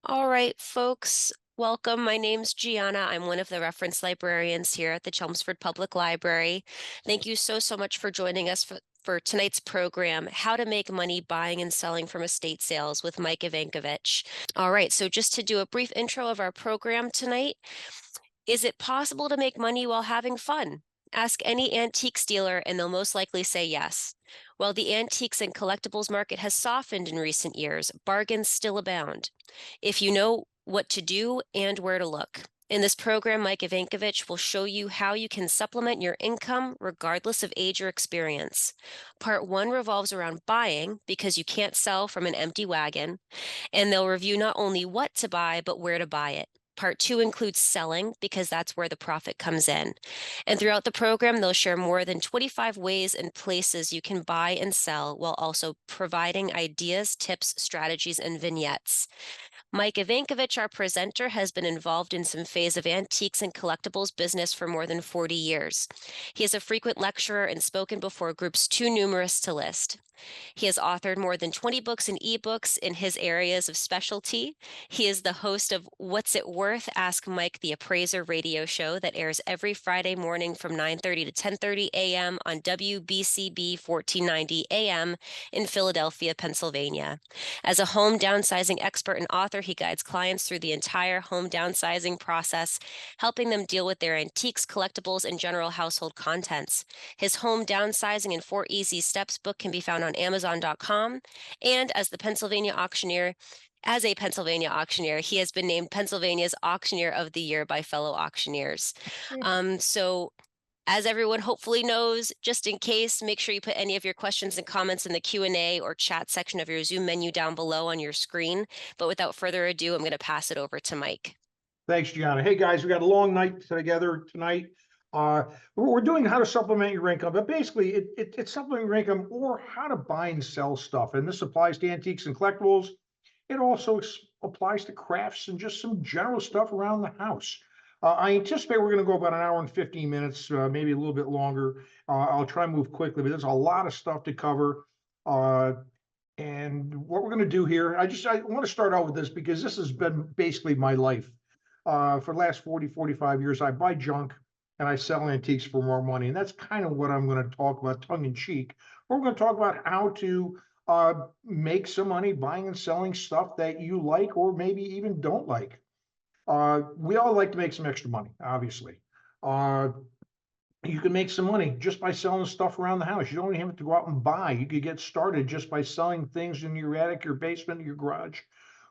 All right, folks, welcome. My name's Gianna. I'm one of the reference librarians here at the Chelmsford Public Library. Thank you so much for joining us for tonight's program, How to Make Money Buying and Selling from Estate Sales with Mike Ivankovich. All right, so just to do a brief intro of our program tonight, is it possible to make money while having fun? Ask any antiques dealer and they'll most likely say yes. While the antiques and collectibles market has softened in recent years, bargains still abound if you know what to do and where to look. In this program, Mike Ivankovich will show you how you can supplement your income regardless of age or experience. Part one revolves around buying because you can't sell from an empty wagon, and they'll review not only what to buy, but where to buy it. Part two includes selling because that's where the profit comes in. And throughout the program, they'll share more than 25 ways and places you can buy and sell while also providing ideas, tips, strategies, and vignettes. Mike Ivankovich, our presenter, has been involved in some phase of antiques and collectibles business for more than 40 years. He is a frequent lecturer and spoken before groups too numerous to list. He has authored more than 20 books and ebooks in his areas of specialty. He is the host of What's It Worth? Ask Mike the Appraiser radio show that airs every Friday morning from 9:30 to 10:30 a.m. on WBCB 1490 AM in Philadelphia, Pennsylvania. As a home downsizing expert and author, he guides clients through the entire home downsizing process, helping them deal with their antiques, collectibles, and general household contents. His Home Downsizing in 4 Easy Steps book can be found on Amazon.com. And as a Pennsylvania auctioneer, he has been named Pennsylvania's Auctioneer of the Year by fellow auctioneers. So as everyone hopefully knows, just in case, make sure you put any of your questions and comments in the Q&A or chat section of your Zoom menu down below on your screen. But without further ado, I'm going to pass it over to Mike. Thanks, Gianna. Hey, guys, we got a long night together tonight. We're doing how to supplement your income, but basically it's supplementing your income or how to buy and sell stuff. And this applies to antiques and collectibles. It also applies to crafts and just some general stuff around the house. I anticipate we're going to go about an hour and 15 minutes, maybe a little bit longer. I'll try and move quickly, but there's a lot of stuff to cover. And what we're going to do here, I want to start out with this because this has been basically my life. For the last 45 years, I buy junk and I sell antiques for more money. And that's kind of what I'm going to talk about tongue in cheek. We're going to talk about how to make some money buying and selling stuff that you like or maybe even don't like. We all like to make some extra money, obviously. You can make some money just by selling stuff around the house. You don't even have to go out and buy. You could get started just by selling things in your attic, your basement, your garage,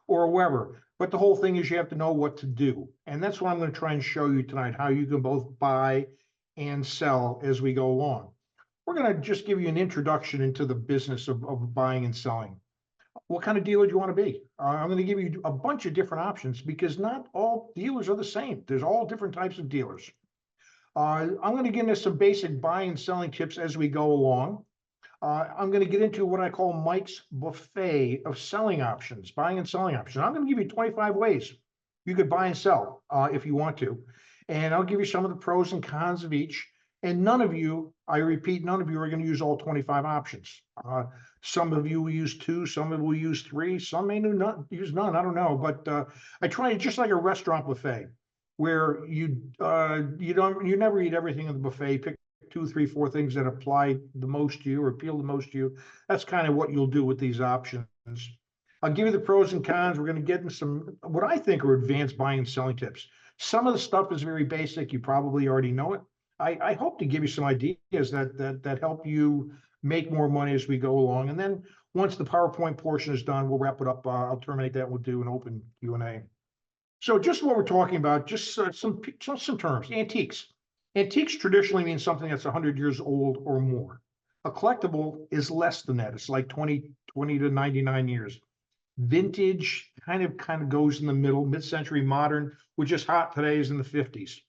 or wherever. But the whole thing is you have to know what to do. And that's what I'm going to try and show you tonight, how you can both buy and sell as we go along. We're going to just give you an introduction into the business of buying and selling. What kind of dealer do you want to be? I'm going to give you a bunch of different options because not all dealers are the same. There's all different types of dealers. I'm going to get into some basic buying and selling tips as we go along. I'm going to get into what I call Mike's buffet of selling options, buying and selling options. I'm going to give you 25 ways you could buy and sell if you want to. And I'll give you some of the pros and cons of each. And none of you, I repeat, none of you are going to use all 25 options. Some of you will use 2, some of you will use 3, some may not use none, I don't know. But I try it just like a restaurant buffet where you never eat everything in the buffet. Pick 2, 3, 4 things that apply the most to you or appeal the most to you. That's kind of what you'll do with these options. I'll give you the pros and cons. We're going to get into some what I think are advanced buying and selling tips. Some of the stuff is very basic. You probably already know it. I hope to give you some ideas that help you make more money as we go along. And then once the PowerPoint portion is done, we'll wrap it up. I'll terminate that. We'll do an open Q&A. So just what we're talking about, just some terms. Antiques. Antiques traditionally means something that's 100 years old or more. A collectible is less than that. It's like 20 to 99 years. Vintage kind of goes in the middle. Mid-century modern, which is hot today, is in the 50s.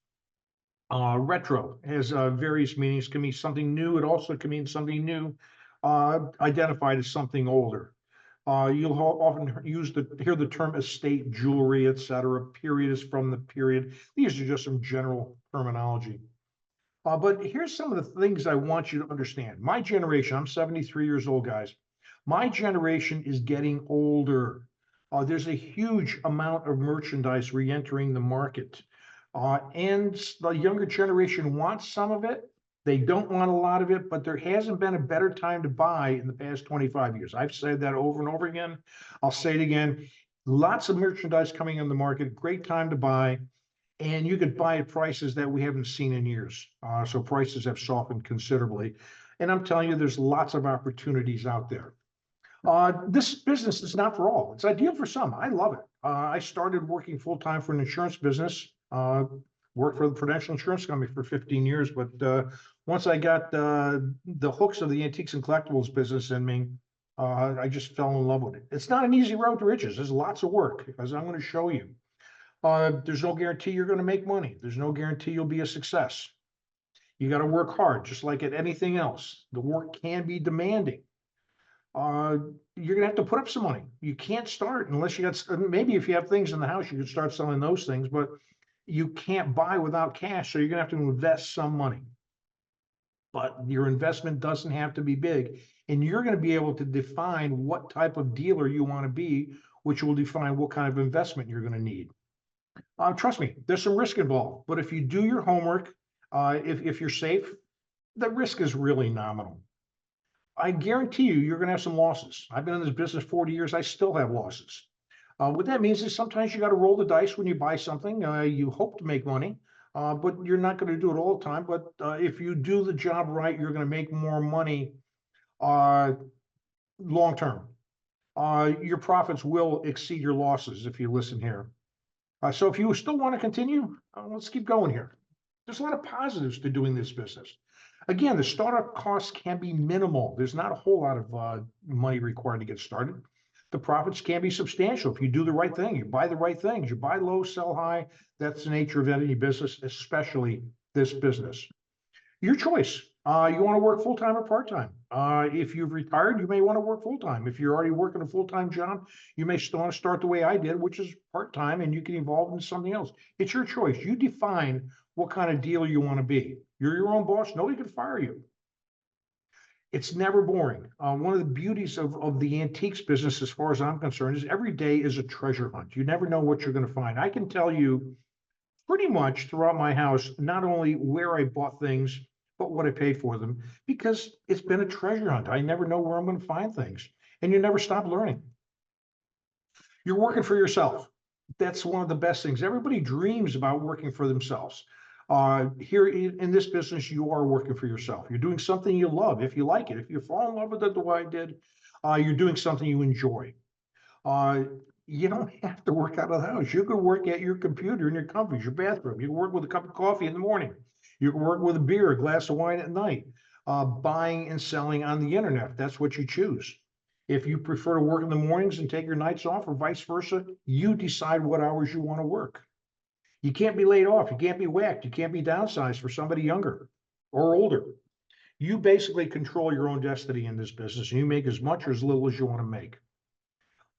Retro has various meanings. Can mean something new. It also can mean something new identified as something older. You'll often hear the term estate jewelry, etc. Period is from the period. These are just some general terminology. But here's some of the things I want you to understand. My generation, I'm 73 years old, guys. My generation is getting older. There's a huge amount of merchandise re-entering the market. And the younger generation wants some of it. They don't want a lot of it, but there hasn't been a better time to buy in the past 25 years. I've said that over and over again. I'll say it again. Lots of merchandise coming on the market, great time to buy. And you could buy at prices that we haven't seen in years. So prices have softened considerably. And I'm telling you, there's lots of opportunities out there. This business is not for all. It's ideal for some. I love it. I started working full-time for an insurance business, worked for the Prudential Insurance Company for 15 years. But once I got the hooks of the antiques and collectibles business in me, I just fell in love with it. It's not an easy road to riches. There's lots of work, as I'm going to show you. There's no guarantee you're going to make money. There's no guarantee you'll be a success. You got to work hard, just like at anything else. The work can be demanding. You're gonna have to put up some money. You can't start unless you got, maybe if you have things in the house, you could start selling those things, but you can't buy without cash. So you're gonna have to invest some money. But your investment doesn't have to be big. And you're going to be able to define what type of dealer you want to be, which will define what kind of investment you're going to need. Trust me, there's some risk involved, but if you do your homework, if you're safe, the risk is really nominal. I guarantee you, you're going to have some losses. I've been in this business 40 years. I still have losses. What that means is sometimes you got to roll the dice when you buy something. You hope to make money, but you're not going to do it all the time. But if you do the job right, you're going to make more money long term. Your profits will exceed your losses if you listen here. So if you still want to continue, let's keep going here. There's a lot of positives to doing this business. Again, the startup costs can be minimal. There's not a whole lot of money required to get started. The profits can be substantial if you do the right thing. You buy the right things. You buy low, sell high. That's the nature of any business, especially this business. Your choice. You want to work full-time or part-time. If you've retired, you may want to work full-time. If you're already working a full-time job, you may want to start the way I did, which is part-time, and you can evolve into something else. It's your choice. You define what kind of dealer you want to be. You're your own boss. Nobody can fire you. It's never boring. One of the beauties of the antiques business, as far as I'm concerned, is every day is a treasure hunt. You never know what you're going to find. I can tell you pretty much throughout my house, not only where I bought things, but what I paid for them, because it's been a treasure hunt. I never know where I'm going to find things, and you never stop learning. You're working for yourself. That's one of the best things. Everybody dreams about working for themselves. Here in this business, you are working for yourself. You're doing something you love. If you like it, if you fall in love with it the way I did, you're doing something you enjoy. You don't have to work out of the house. You can work at your computer in your comfort, your bathroom. You can work with a cup of coffee in the morning. You can work with a beer, a glass of wine at night. Buying and selling on the internet, that's what you choose. If you prefer to work in the mornings and take your nights off, or vice versa, you decide what hours you want to work. You can't be laid off. You can't be whacked. You can't be downsized for somebody younger or older. You basically control your own destiny in this business, and you make as much or as little as you want to make.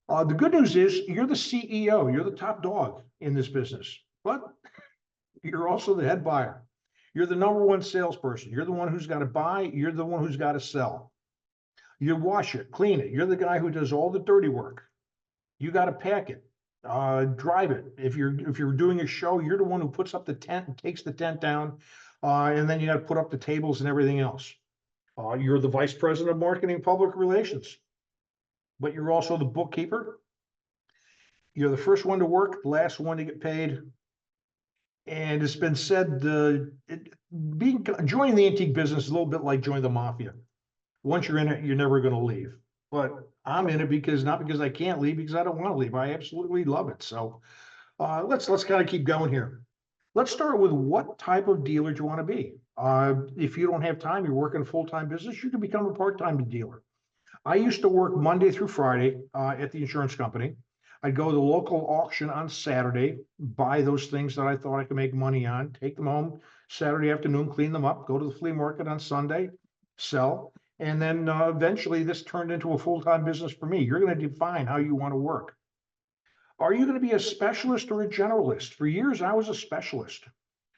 The good news is you're the CEO. You're the top dog in this business, but you're also the head buyer. You're the number one salesperson. You're the one who's got to buy. You're the one who's got to sell. You wash it, clean it. You're the guy who does all the dirty work. You got to pack it, drive it. If you're doing a show, you're the one who puts up the tent and takes the tent down, and then you got to put up the tables and everything else. You're the vice president of marketing, public relations, but you're also the bookkeeper. You're the first one to work, the last one to get paid. And it's been said, joining the antique business is a little bit like joining the mafia. Once you're in it, you're never going to leave. But I'm in it not because I can't leave, because I don't want to leave. I absolutely love it. So let's kind of keep going here. Let's start with what type of dealer do you want to be? If you don't have time, you're working a full-time business, you can become a part-time dealer. I used to work Monday through Friday at the insurance company. I'd go to the local auction on Saturday, buy those things that I thought I could make money on, take them home Saturday afternoon, clean them up, go to the flea market on Sunday, sell. And then eventually this turned into a full-time business for me. You're going to define how you want to work. Are you going to be a specialist or a generalist? For years, I was a specialist.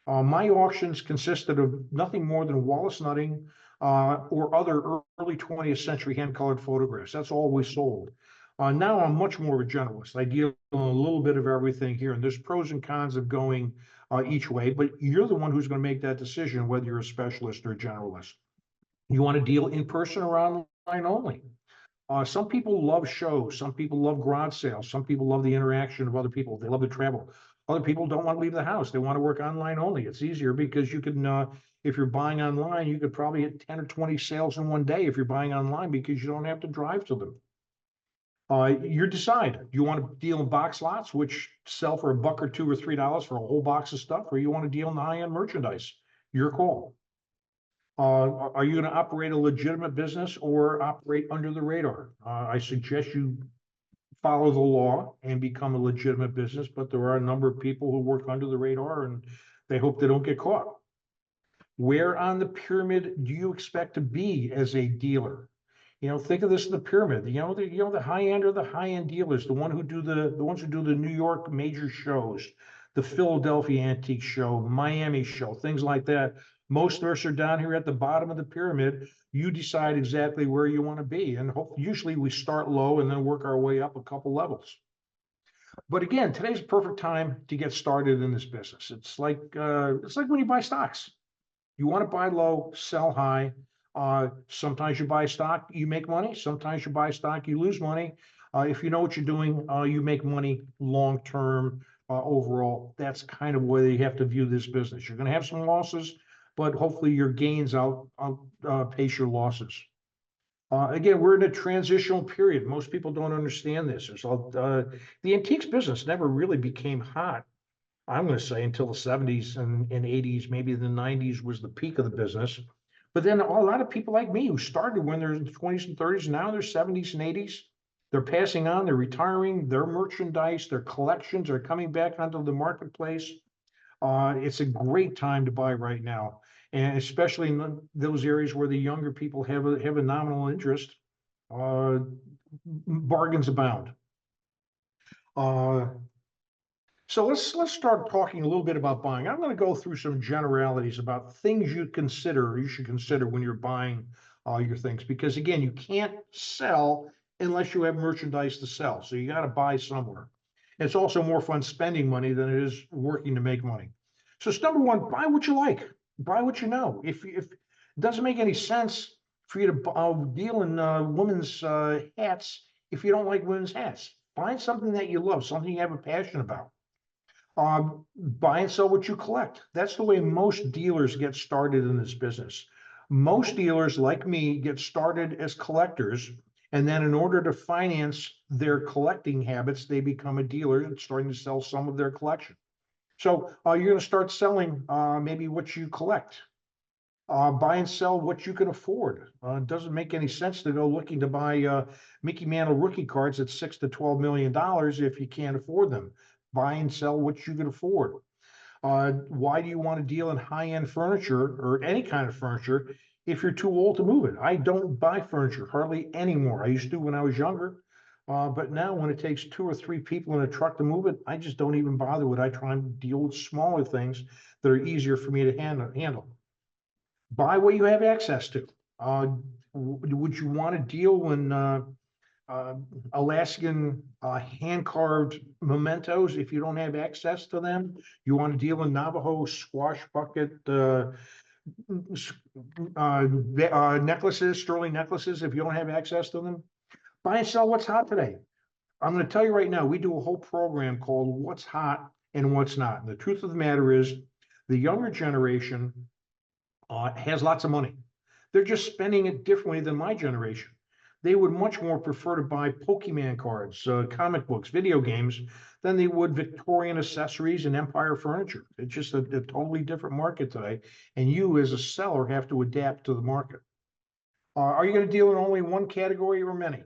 My auctions consisted of nothing more than Wallace Nutting or other early 20th century hand-colored photographs. That's all we sold. Now I'm much more of a generalist. I deal in a little bit of everything here, and there's pros and cons of going each way, but you're the one who's going to make that decision whether you're a specialist or a generalist. You want to deal in person or online only. Some people love shows. Some people love garage sales. Some people love the interaction of other people. They love to travel. Other people don't want to leave the house. They want to work online only. It's easier because you can, if you're buying online, you could probably hit 10 or 20 sales in one day if you're buying online because you don't have to drive to them. You decide. Do you want to deal in box lots, which sell for $1 or $2 or $3 for a whole box of stuff, or you want to deal in high-end merchandise? Your call. Are you going to operate a legitimate business or operate under the radar? I suggest you follow the law and become a legitimate business, but there are a number of people who work under the radar and they hope they don't get caught. Where on the pyramid do you expect to be as a dealer? Think of this in the pyramid. The high end are the high end dealers, the ones who do the New York major shows, the Philadelphia Antique Show, Miami Show, things like that. Most of us are down here at the bottom of the pyramid. You decide exactly where you want to be, and usually we start low and then work our way up a couple levels. But again, today's a perfect time to get started in this business. It's like when you buy stocks. You want to buy low, sell high. Sometimes you buy stock, you make money. Sometimes you buy stock, you lose money. If you know what you're doing, you make money long term overall. That's kind of where you have to view this business. You're going to have some losses, but hopefully your gains outpace your losses. Again, we're in a transitional period. Most people don't understand this. The antiques business never really became hot, I'm going to say, until the 70s and 80s, maybe the 90s was the peak of the business. But then a lot of people like me who started when they're in the 20s and 30s, now they're 70s and 80s. They're passing on, they're retiring, their merchandise, their collections are coming back onto the marketplace. It's a great time to buy right now, and especially in those areas where the younger people have a nominal interest. Bargains abound. So let's start talking a little bit about buying. I'm going to go through some generalities about things you should consider when you're buying your things, because again, you can't sell unless you have merchandise to sell. So you got to buy somewhere. It's also more fun spending money than it is working to make money. So number one, buy what you like, buy what you know. If it doesn't make any sense for you to deal in women's hats if you don't like women's hats, find something that you love, something you have a passion about. Buy and sell what you collect. That's the way most dealers get started in this business. Most dealers, like me, get started as collectors, and then in order to finance their collecting habits, they become a dealer and starting to sell some of their collection. So you're going to start selling maybe what you collect. Buy and sell what you can afford. It doesn't make any sense to go looking to buy Mickey Mantle rookie cards at $6 to $12 million if you can't afford them. Buy and sell what you can afford. Why do you want to deal in high-end furniture or any kind of furniture if you're too old to move it? I don't buy furniture hardly anymore. I used to when I was younger, but now when it takes 2 or 3 people in a truck to move it, I just don't even bother with it. I try and deal with smaller things that are easier for me to handle. Buy what you have access to. Would you want to deal in Alaskan hand-carved mementos if you don't have access to them? You want to deal in Navajo squash bucket necklaces, sterling necklaces if you don't have access to them? Buy and sell what's hot today. I'm going to tell you right now, we do a whole program called What's Hot and What's Not. And the truth of the matter is, the younger generation has lots of money. They're just spending it differently than my generation. They would much more prefer to buy Pokemon cards, comic books, video games, than they would Victorian accessories and Empire furniture. It's just a totally different market today. And you as a seller have to adapt to the market. Are you going to deal in only one category or many?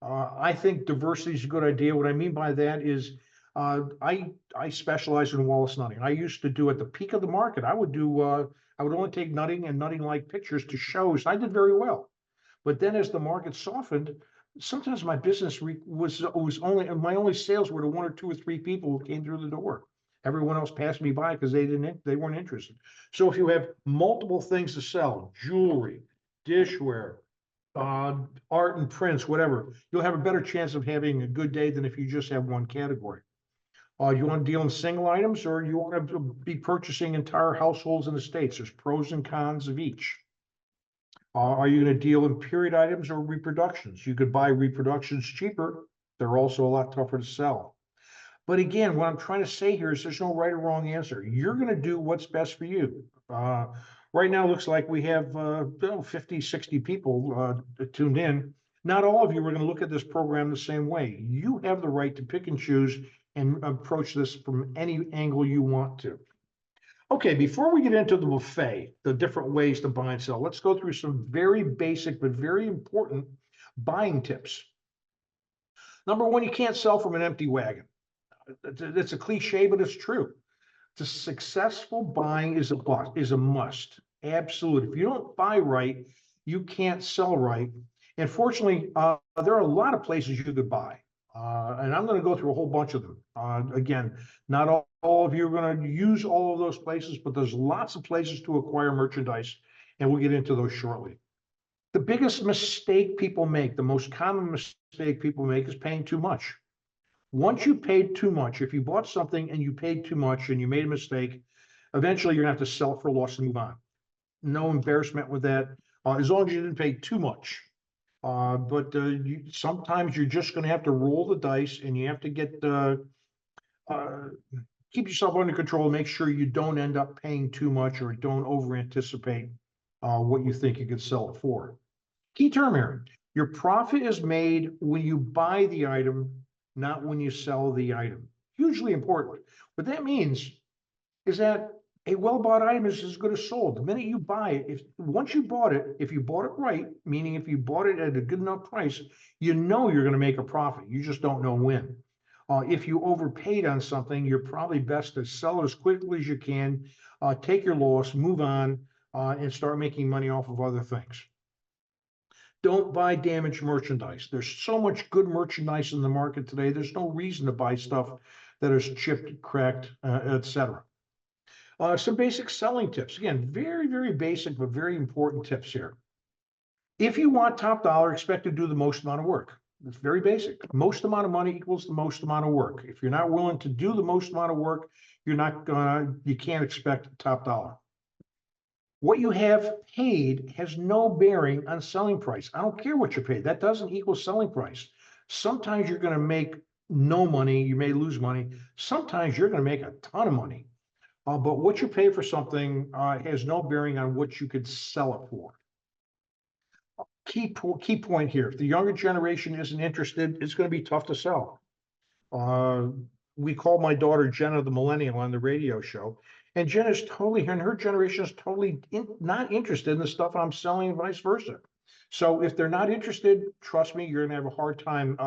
I think diversity is a good idea. What I mean by that is I specialize in Wallace nutting. I used to do at the peak of the market. I would only take nutting and nutting like pictures to shows. I did very well. But then as the market softened, sometimes my business was only, and my only sales were to 1 or 2 or 3 people who came through the door. Everyone else passed me by because they weren't interested. So if you have multiple things to sell, jewelry, dishware, art and prints, whatever, you'll have a better chance of having a good day than if you just have one category. You want to deal in single items, or you want to be purchasing entire households and estates? There's pros and cons of each. Are you going to deal in period items or reproductions? You could buy reproductions cheaper. They're also a lot tougher to sell. But again, what I'm trying to say here is there's no right or wrong answer. You're going to do what's best for you. Right now, it looks like we have 50, 60 people tuned in. Not all of you are going to look at this program the same way. You have the right to pick and choose and approach this from any angle you want to. Okay, before we get into the buffet, the different ways to buy and sell, let's go through some very basic but very important buying tips. Number one, you can't sell from an empty wagon. It's a cliche, but it's true. The successful buying is a must. Absolute. If you don't buy right, you can't sell right. And fortunately, there are a lot of places you could buy. And I'm going to go through a whole bunch of them. Again, not all of you are going to use all of those places, but there's lots of places to acquire merchandise, and we'll get into those shortly. The biggest mistake people make, the most common mistake people make, is paying too much. Once you paid too much, if you bought something and you paid too much and you made a mistake, eventually you're going to have to sell it for a loss and move on. No embarrassment with that, as long as you didn't pay too much. But sometimes you're just going to have to roll the dice, and you have to keep yourself under control. Make sure you don't end up paying too much or don't over anticipate what you think you could sell it for. Key term here: your profit is made when you buy the item, not when you sell the item. Hugely important. What that means is that a well-bought item is as good as sold. The minute you buy it, once you bought it, if you bought it right, meaning if you bought it at a good enough price, you know you're going to make a profit. You just don't know when. If you overpaid on something, you're probably best to sell it as quickly as you can, take your loss, move on, and start making money off of other things. Don't buy damaged merchandise. There's so much good merchandise in the market today. There's no reason to buy stuff that is chipped, cracked, etc. Some basic selling tips. Again, very, very basic, but very important tips here. If you want top dollar, expect to do the most amount of work. It's very basic. Most amount of money equals the most amount of work. If you're not willing to do the most amount of work, you can't expect top dollar. What you have paid has no bearing on selling price. I don't care what you paid. That doesn't equal selling price. Sometimes you're going to make no money. You may lose money. Sometimes you're going to make a ton of money. But what you pay for something has no bearing on what you could sell it for. Key point here: if the younger generation isn't interested, it's going to be tough to sell. We call my daughter Jenna the millennial on the radio show, and Jenna's totally, and her generation is totally not interested in the stuff I'm selling, and vice versa. So if they're not interested, trust me, you're going to have a hard time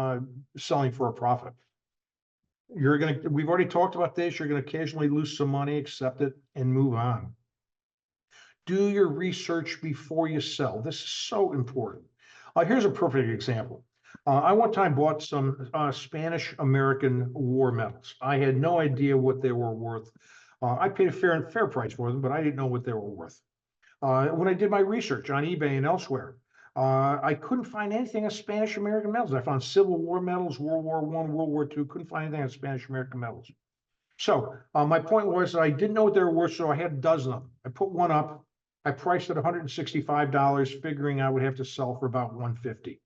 selling for a profit. We've already talked about this. You're going to occasionally lose some money, accept it, and move on. Do your research before you sell. This is so important. Here's a perfect example. I one time bought some Spanish-American war medals. I had no idea what they were worth. I paid a fair price for them, but I didn't know what they were worth. When I did my research on eBay and elsewhere, I couldn't find anything on Spanish-American medals. I found Civil War medals, World War I, World War II, couldn't find anything on Spanish-American medals. So my point was that I didn't know what they were worth, so I had a dozen of them. I put one up. I priced it $165, figuring I would have to sell for about $150.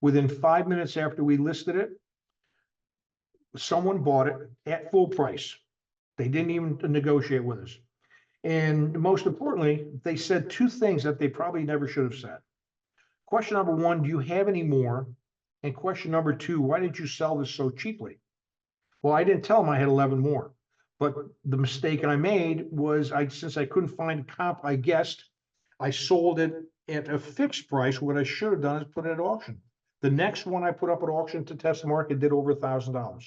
Within 5 minutes after we listed it, someone bought it at full price. They didn't even negotiate with us. And most importantly, they said two things that they probably never should have said. Question number one, do you have any more? And question number two, why did you sell this so cheaply? Well, I didn't tell them I had 11 more. But the mistake I made was, since I couldn't find a comp, I guessed I sold it at a fixed price. What I should have done is put it at auction. The next one I put up at auction to test the market did over $1,000.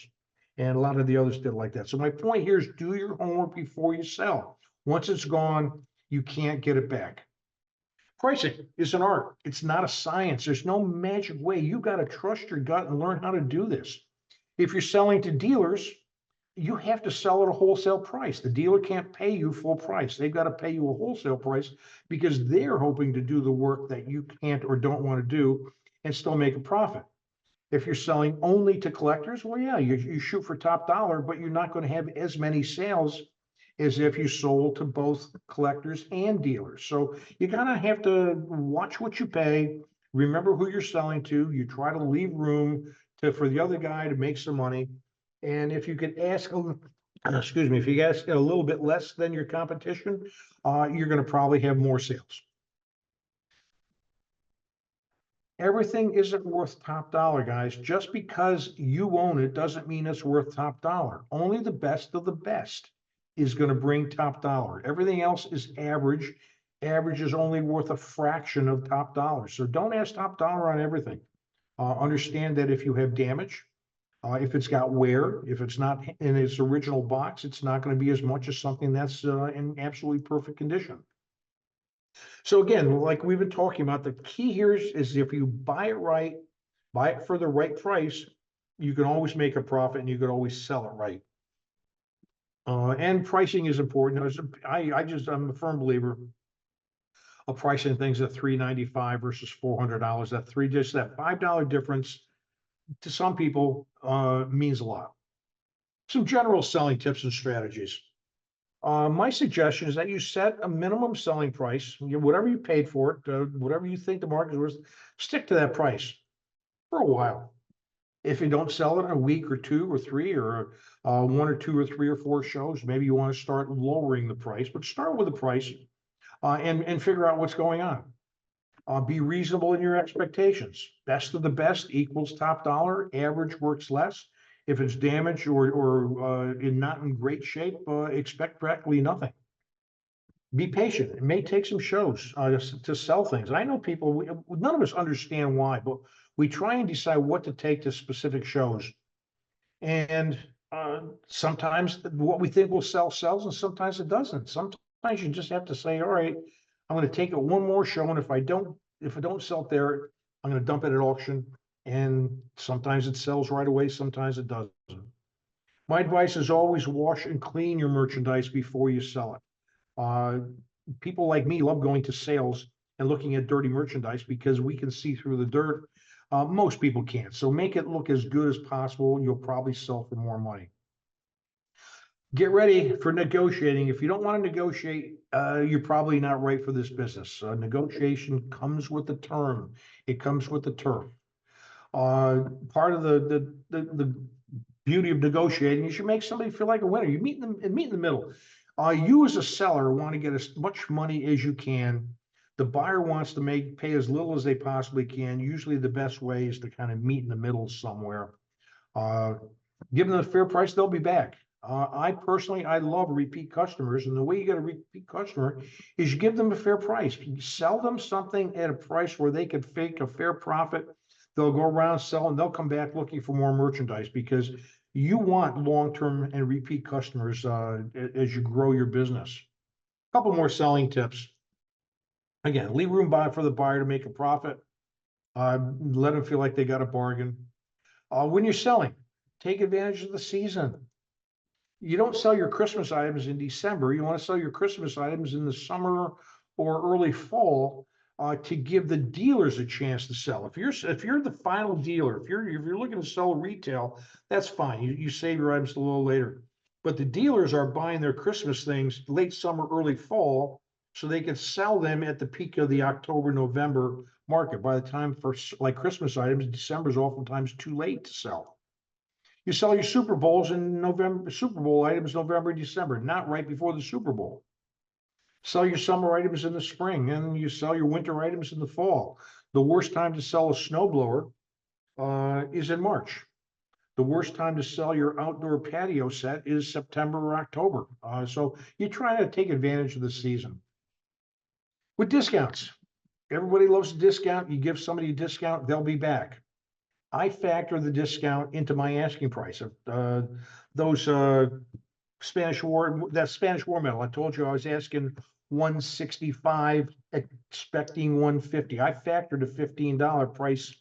And a lot of the others did like that. So my point here is do your homework before you sell. Once it's gone, you can't get it back. Pricing is an art. It's not a science. There's no magic way. You got to trust your gut and learn how to do this. If you're selling to dealers, you have to sell at a wholesale price. The dealer can't pay you full price. They've got to pay you a wholesale price because they're hoping to do the work that you can't or don't want to do and still make a profit. If you're selling only to collectors, well, yeah, you shoot for top dollar, but you're not going to have as many sales as if you sold to both collectors and dealers. So you kind of have to watch what you pay, remember who you're selling to. You try to leave room for the other guy to make some money. And if you could ask, excuse me, if you ask a little bit less than your competition, you're going to probably have more sales. Everything isn't worth top dollar, guys. Just because you own it doesn't mean it's worth top dollar. Only the best of the best is going to bring top dollar. Everything else is average. Average is only worth a fraction of top dollar. So don't ask top dollar on everything. Understand that if you have damage, if it's got wear, if it's not in its original box, it's not going to be as much as something that's in absolutely perfect condition. So again, like we've been talking about, the key here is if you buy it right, buy it for the right price, you can always make a profit and you can always sell it right. And pricing is important. I'm a firm believer of pricing things at $395 versus $400. That $5 difference to some people means a lot. Some general selling tips and strategies. My suggestion is that you set a minimum selling price, whatever you paid for it, whatever you think the market is worth, stick to that price for a while. If you don't sell it in a week or two or three or one or two or three or four shows, maybe you want to start lowering the price, but start with a price and figure out what's going on. Be reasonable in your expectations. Best of the best equals top dollar. Average works less. If it's damaged or not in great shape, expect practically nothing. Be patient. It may take some shows to sell things. I know people, none of us understand why, but we try and decide what to take to specific shows. And sometimes what we think will sell sells, and sometimes it doesn't. Sometimes you just have to say, all right, I'm going to take it one more show, and if I don't sell it there, I'm going to dump it at auction. And sometimes it sells right away, sometimes it doesn't. My advice is always wash and clean your merchandise before you sell it. People like me love going to sales and looking at dirty merchandise because we can see through the dirt. Most people can't. So make it look as good as possible. You'll probably sell for more money. Get ready for negotiating. If you don't want to negotiate, you're probably not right for this business. Negotiation comes with the term. It comes with the turf. Part of the beauty of negotiating is you make somebody feel like a winner. You meet in the middle. You as a seller want to get as much money as you can. The buyer wants to pay as little as they possibly can. Usually the best way is to kind of meet in the middle somewhere. Give them a fair price, they'll be back. I love repeat customers, and the way you get a repeat customer is you give them a fair price. You sell them something at a price where they can fake a fair profit. They'll go around selling, they'll come back looking for more merchandise because you want long-term and repeat customers as you grow your business. A couple more selling tips. Again, leave room for the buyer to make a profit. Let them feel like they got a bargain. When you're selling, take advantage of the season. You don't sell your Christmas items in December. You want to sell your Christmas items in the summer or early fall to give the dealers a chance to sell. If you're the final dealer, if you're looking to sell retail, that's fine. You save your items a little later. But the dealers are buying their Christmas things late summer, early fall, so they can sell them at the peak of the October, November market. By the time for like Christmas items, December is oftentimes too late to sell. You sell your Super Bowls in November, Super Bowl items November, December, not right before the Super Bowl. Sell your summer items in the spring, and you sell your winter items in the fall. The worst time to sell a snowblower is in March. The worst time to sell your outdoor patio set is September or October. So you try to take advantage of the season. With discounts, everybody loves a discount. You give somebody a discount, they'll be back. I factor the discount into my asking price. Those Spanish War medal, I told you I was asking 165, expecting 150. I factored a $15 price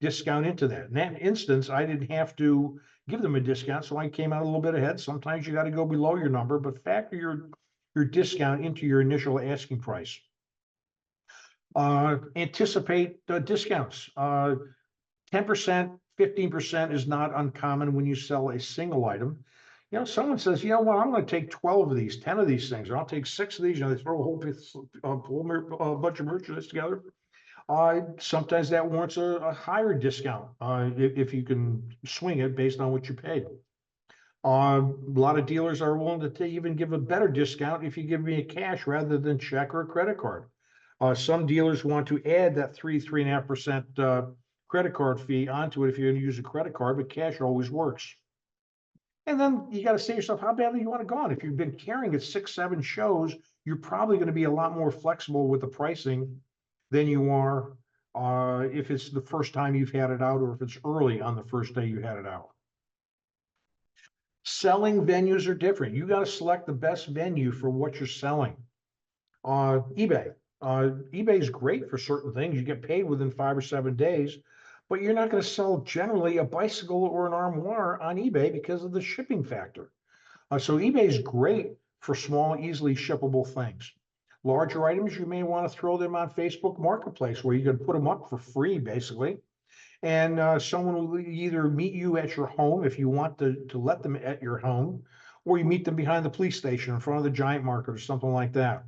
discount into that. In that instance, I didn't have to give them a discount. So I came out a little bit ahead. Sometimes you got to go below your number, but factor your discount into your initial asking price. Anticipate discounts. 10%, 15% is not uncommon when you sell a single item. You know, someone says, you know what, I'm going to take 12 of these, 10 of these things, or I'll take 6 of these, you know, they throw a whole bunch of merchandise together. Sometimes that warrants a higher discount if you can swing it based on what you paid. A lot of dealers are willing to even give a better discount if you give me a cash rather than check or a credit card. Some dealers want to add that 3.5% credit card fee onto it if you're going to use a credit card, but cash always works. And then you got to say to yourself, how badly you want to go on. If you've been carrying it 6, 7 shows, you're probably going to be a lot more flexible with the pricing than you are if it's the first time you've had it out or if it's early on the first day you had it out. Selling venues are different. You got to select the best venue for what you're selling. eBay. eBay is great for certain things. You get paid within 5 or 7 days, but you're not going to sell generally a bicycle or an armoire on eBay because of the shipping factor. So eBay is great for small, easily shippable things. Larger items, you may want to throw them on Facebook Marketplace where you can put them up for free, basically. And someone will either meet you at your home if you want to let them at your home, or you meet them behind the police station in front of the giant market or something like that.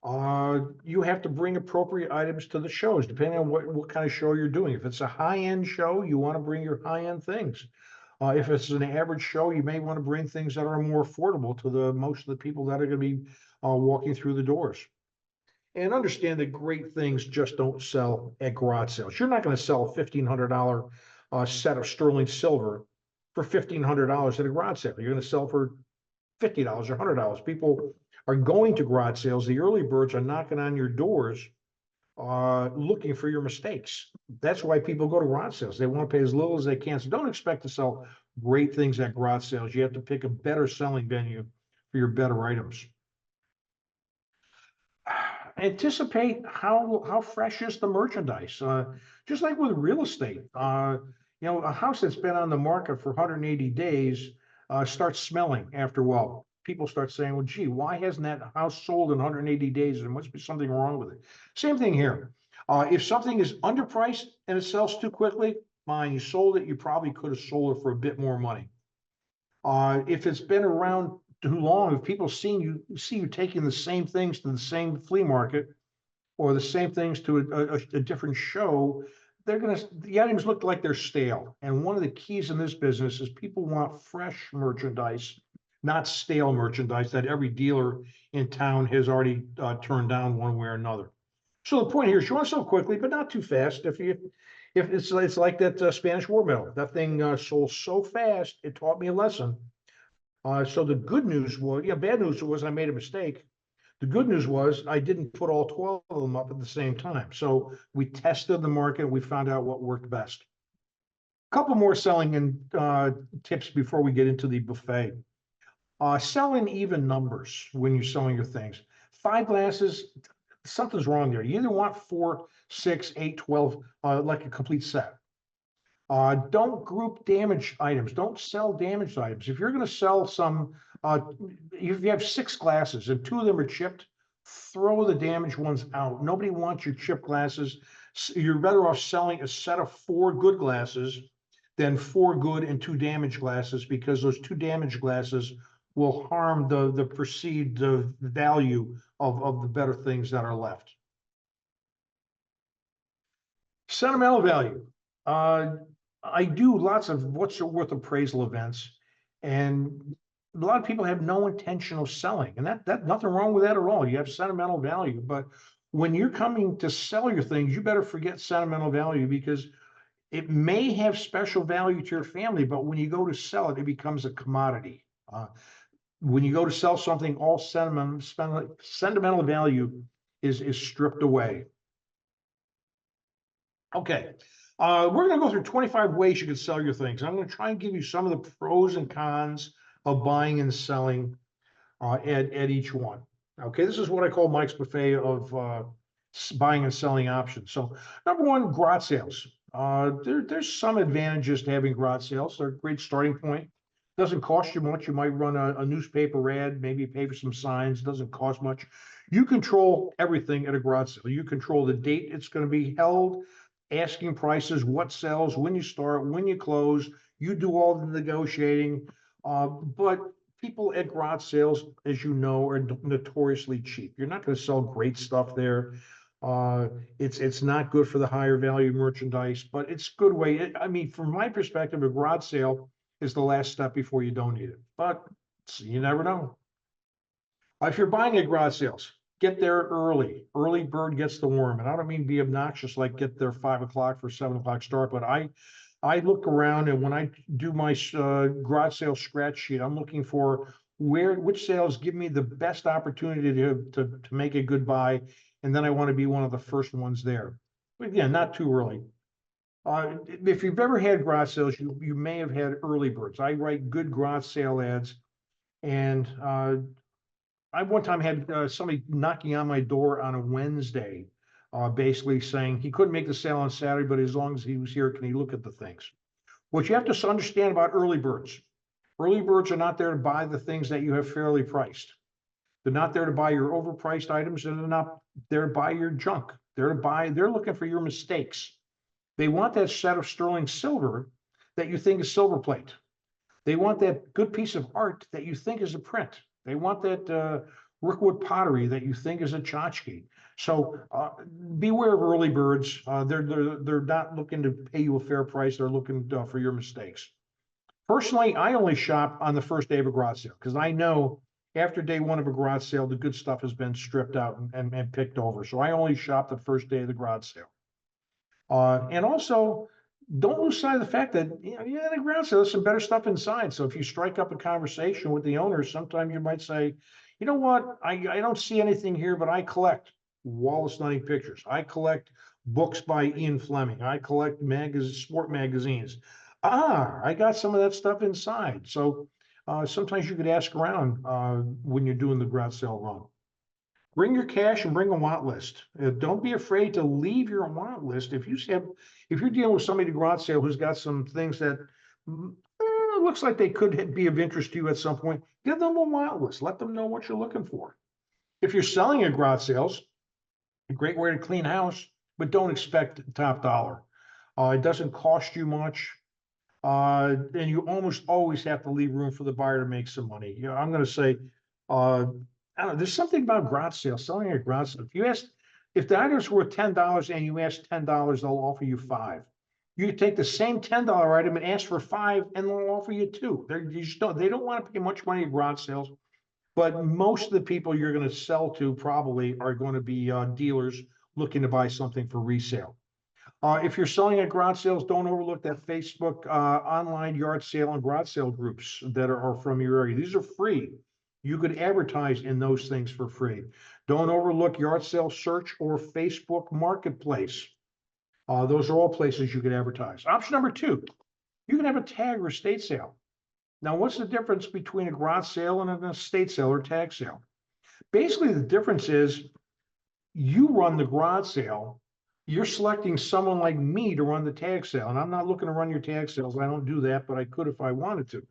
You have to bring appropriate items to the shows, depending on what kind of show you're doing. If it's a high-end show, you want to bring your high-end things. If it's an average show, you may want to bring things that are more affordable to most of the people that are going to be walking through the doors. And understand that great things just don't sell at garage sales. You're not going to sell a $1,500 set of sterling silver for $1,500 at a garage sale. You're going to sell for $50 or $100. People are going to garage sales. The early birds are knocking on your doors looking for your mistakes. That's why people go to garage sales. They want to pay as little as they can. So don't expect to sell great things at garage sales. You have to pick a better selling venue for your better items. Anticipate how fresh is the merchandise. Just like with real estate, you know, a house that's been on the market for 180 days starts smelling after a while. People start saying, well, gee, why hasn't that house sold in 180 days? There must be something wrong with it. Same thing here. If something is underpriced and it sells too quickly, fine, you sold it. You probably could have sold it for a bit more money. If it's been around too long, if people see you taking the same things to the same flea market or the same things to a different show, the items look like they're stale. And one of the keys in this business is people want fresh merchandise, not stale merchandise that every dealer in town has already turned down one way or another. So the point here is you want to sell quickly, but not too fast. If it's like that Spanish War medal, that thing sold so fast, it taught me a lesson. So the good news was, yeah, bad news was I made a mistake. The good news was I didn't put all 12 of them up at the same time. So we tested the market and we found out what worked best. A couple more selling and tips before we get into the buffet. Sell in even numbers when you're selling your things. 5 glasses, something's wrong there. You either want 4, 6, 8, 12, like a complete set. Don't group damaged items. Don't sell damaged items. If you're going to sell some, if you have 6 glasses and 2 of them are chipped, throw the damaged ones out. Nobody wants your chipped glasses. You're better off selling a set of 4 good glasses than 4 good and 2 damaged glasses, because those 2 damaged glasses will harm the perceived value of the better things that are left. Sentimental value. I do lots of what's it worth appraisal events, and a lot of people have no intention of selling, and that nothing wrong with that at all. You have sentimental value, but when you're coming to sell your things, you better forget sentimental value, because it may have special value to your family, but when you go to sell it, it becomes a commodity. When you go to sell something, all sentimental value is stripped away. Okay, we're going to go through 25 ways you can sell your things. I'm going to try and give you some of the pros and cons of buying and selling at each one. Okay, this is what I call Mike's buffet of buying and selling options. So number one, garage sales. There's some advantages to having garage sales. They're a great starting point. Doesn't cost you much. You might run a newspaper ad, maybe pay for some signs. Doesn't cost much. You control everything at a garage sale. You control the date it's going to be held, asking prices, what sells, when you start, when you close. You do all the negotiating. But people at garage sales, as you know, are notoriously cheap. You're not going to sell great stuff there. Uh, it's not good for the higher value merchandise, but it's a good way. I mean, from my perspective, a garage sale is the last step before you donate it. But you never know. If you're buying at garage sales, get there early. Early bird gets the worm. And I don't mean be obnoxious, like get there 5 o'clock for 7 o'clock start, but I look around, and when I do my garage sale scratch sheet, I'm looking for which sales give me the best opportunity to make a good buy. And then I want to be one of the first ones there. But again, not too early. If you've ever had garage sales, you may have had early birds. I write good garage sale ads, and I one time had somebody knocking on my door on a Wednesday, basically saying he couldn't make the sale on Saturday, but as long as he was here, can he look at the things? What you have to understand about early birds are not there to buy the things that you have fairly priced. They're not there to buy your overpriced items, and they're not there to buy your junk. They're looking for your mistakes. They want that set of sterling silver that you think is silver plate. They want that good piece of art that you think is a print. They want that Rookwood pottery that you think is a tchotchke. So beware of early birds. They're not looking to pay you a fair price. They're looking for your mistakes. Personally, I only shop on the first day of a garage sale because I know after day one of a garage sale, the good stuff has been stripped out and picked over. So I only shop the first day of the garage sale. And also, don't lose sight of the fact that the garage sale, there's some better stuff inside. So if you strike up a conversation with the owners, sometimes you might say, you know what, I don't see anything here, but I collect Wallace Nutting pictures. I collect books by Ian Fleming. I collect sport magazines. I got some of that stuff inside. So sometimes you could ask around when you're doing the garage sale run. Bring your cash and bring a want list. Don't be afraid to leave your want list. If you're dealing with somebody at a garage sale who's got some things that looks like they could be of interest to you at some point, give them a want list. Let them know what you're looking for. If you're selling at garage sales, a great way to clean house, but don't expect top dollar. It doesn't cost you much. And you almost always have to leave room for the buyer to make some money. I'm going to say, I don't know, there's something about garage sales, selling at garage sale. If the item's worth $10 and you ask $10, they'll offer you $5. You could take the same $10 item and ask for $5, and they'll offer you $2. They don't want to pay much money at garage sales, but most of the people you're going to sell to probably are going to be dealers looking to buy something for resale. If you're selling at garage sales, don't overlook that Facebook online yard sale and garage sale groups that are from your area. These are free. You could advertise in those things for free. Don't overlook yard sale search or Facebook marketplace. Those are all places you could advertise. Option number 2, you can have a tag or estate sale. Now, what's the difference between a garage sale and an estate sale or tag sale? Basically, the difference is you run the garage sale. You're selecting someone like me to run the tag sale, and I'm not looking to run your tag sales. I don't do that, but I could if I wanted to.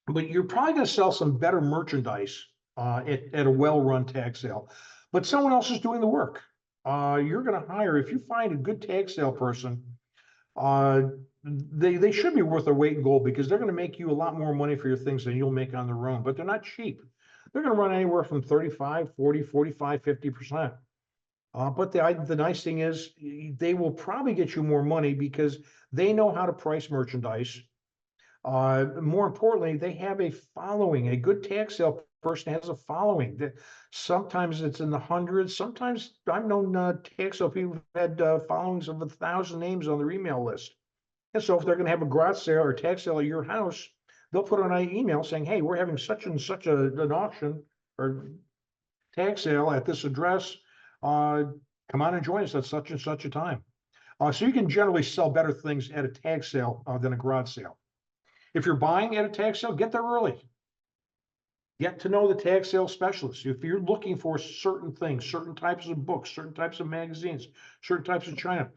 But you're probably going to sell some better merchandise at a well-run tag sale. But someone else is doing the work. You're going to hire, if you find a good tag sale person, they should be worth their weight in gold because they're going to make you a lot more money for your things than you'll make on their own. But they're not cheap. They're going to run anywhere from 35, 40, 45, 50%. But the nice thing is they will probably get you more money because they know how to price merchandise. More importantly, they have a following. A good tag sale person has a following. Sometimes it's in the hundreds. Sometimes I've known tag sale people who've had followings of 1,000 names on their email list. And so if they're going to have a garage sale or tag sale at your house, they'll put on an email saying, hey, we're having such and such an auction or tag sale at this address. Come on and join us at such and such a time. So you can generally sell better things at a tag sale than a garage sale. If you're buying at a tag sale, get there early. Get to know the tag sales specialist. If you're looking for certain things, certain types of books, certain types of magazines, certain types of china,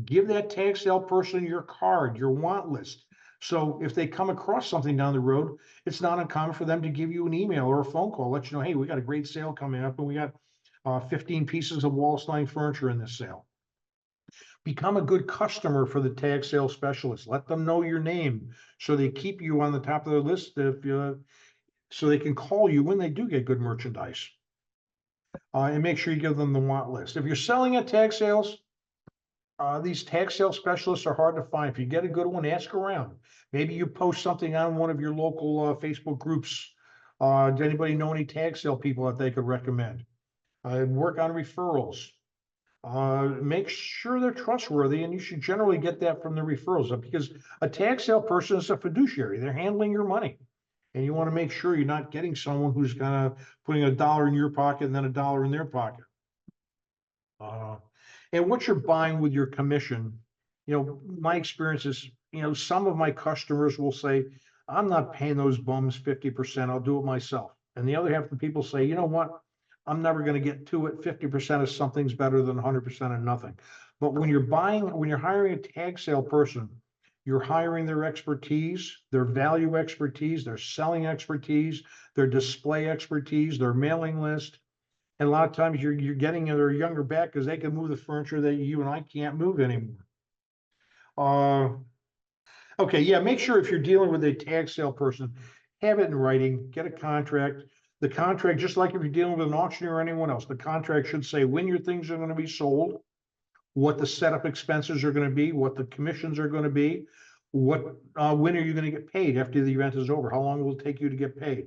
give that tag sale person your card, your want list. So if they come across something down the road, it's not uncommon for them to give you an email or a phone call, let you know, hey, we got a great sale coming up and we got 15 pieces of wall sliding furniture in this sale. Become a good customer for the tag sale specialist. Let them know your name so they keep you on the top of their list so they can call you when they do get good merchandise. And make sure you give them the want list. If you're selling at tag sales, these tag sale specialists are hard to find. If you get a good one, ask around. Maybe you post something on one of your local Facebook groups. Does anybody know any tag sale people that they could recommend? Work on referrals. Make sure they're trustworthy, and you should generally get that from the referrals because a tag sale person is a fiduciary. They're handling your money. And you want to make sure you're not getting someone who's kind of putting $1 in your pocket and then $1 in their pocket. And what you're buying with your commission, my experience is, some of my customers will say, I'm not paying those bums 50%, I'll do it myself. And the other half of the people say, you know what? I'm never going to get to it. 50% of something's better than 100% of nothing. But when you're hiring a tag sale person, you're hiring their expertise, their value expertise, their selling expertise, their display expertise, their mailing list. And a lot of times you're getting their younger back because they can move the furniture that you and I can't move anymore. Okay, yeah, make sure if you're dealing with a tag sale person, have it in writing, get a contract. The contract, just like if you're dealing with an auctioneer or anyone else, the contract should say when your things are going to be sold, what the setup expenses are going to be, what the commissions are going to be, when are you going to get paid after the event is over? How long will it take you to get paid?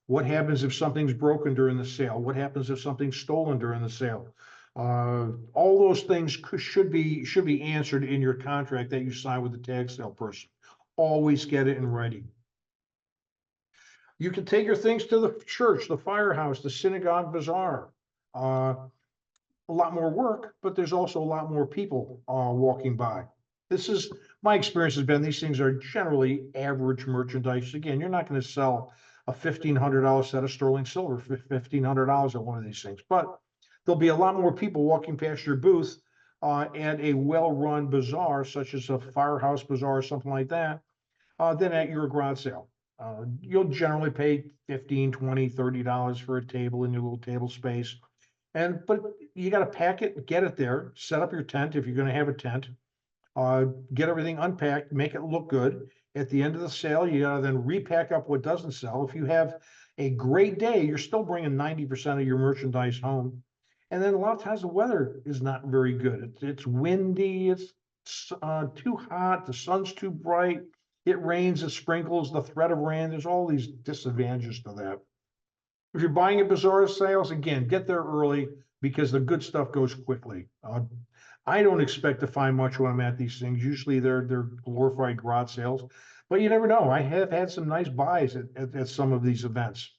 What happens if something's broken during the sale? What happens if something's stolen during the sale? All those things should be answered in your contract that you sign with the tag sale person. Always get it in writing. You can take your things to the church, the firehouse, the synagogue bazaar. A lot more work, but there's also a lot more people walking by. This is my experience has been these things are generally average merchandise. Again, you're not going to sell a $1,500 set of sterling silver for $1,500 at one of these things, but there'll be a lot more people walking past your booth at a well-run bazaar, such as a firehouse bazaar or something like that, than at your garage sale. You'll generally pay $15, $20, $30 for a table in your little table space. But you got to pack it, get it there, set up your tent if you're going to have a tent, get everything unpacked, make it look good. At the end of the sale, you got to then repack up what doesn't sell. If you have a great day, you're still bringing 90% of your merchandise home. And then a lot of times the weather is not very good. It's windy, it's too hot, the sun's too bright, it rains, it sprinkles, the threat of rain. There's all these disadvantages to that. If you're buying at bazaar sales, again, get there early because the good stuff goes quickly. I don't expect to find much when I'm at these things. Usually they're glorified garage sales, but you never know. I have had some nice buys at some of these events.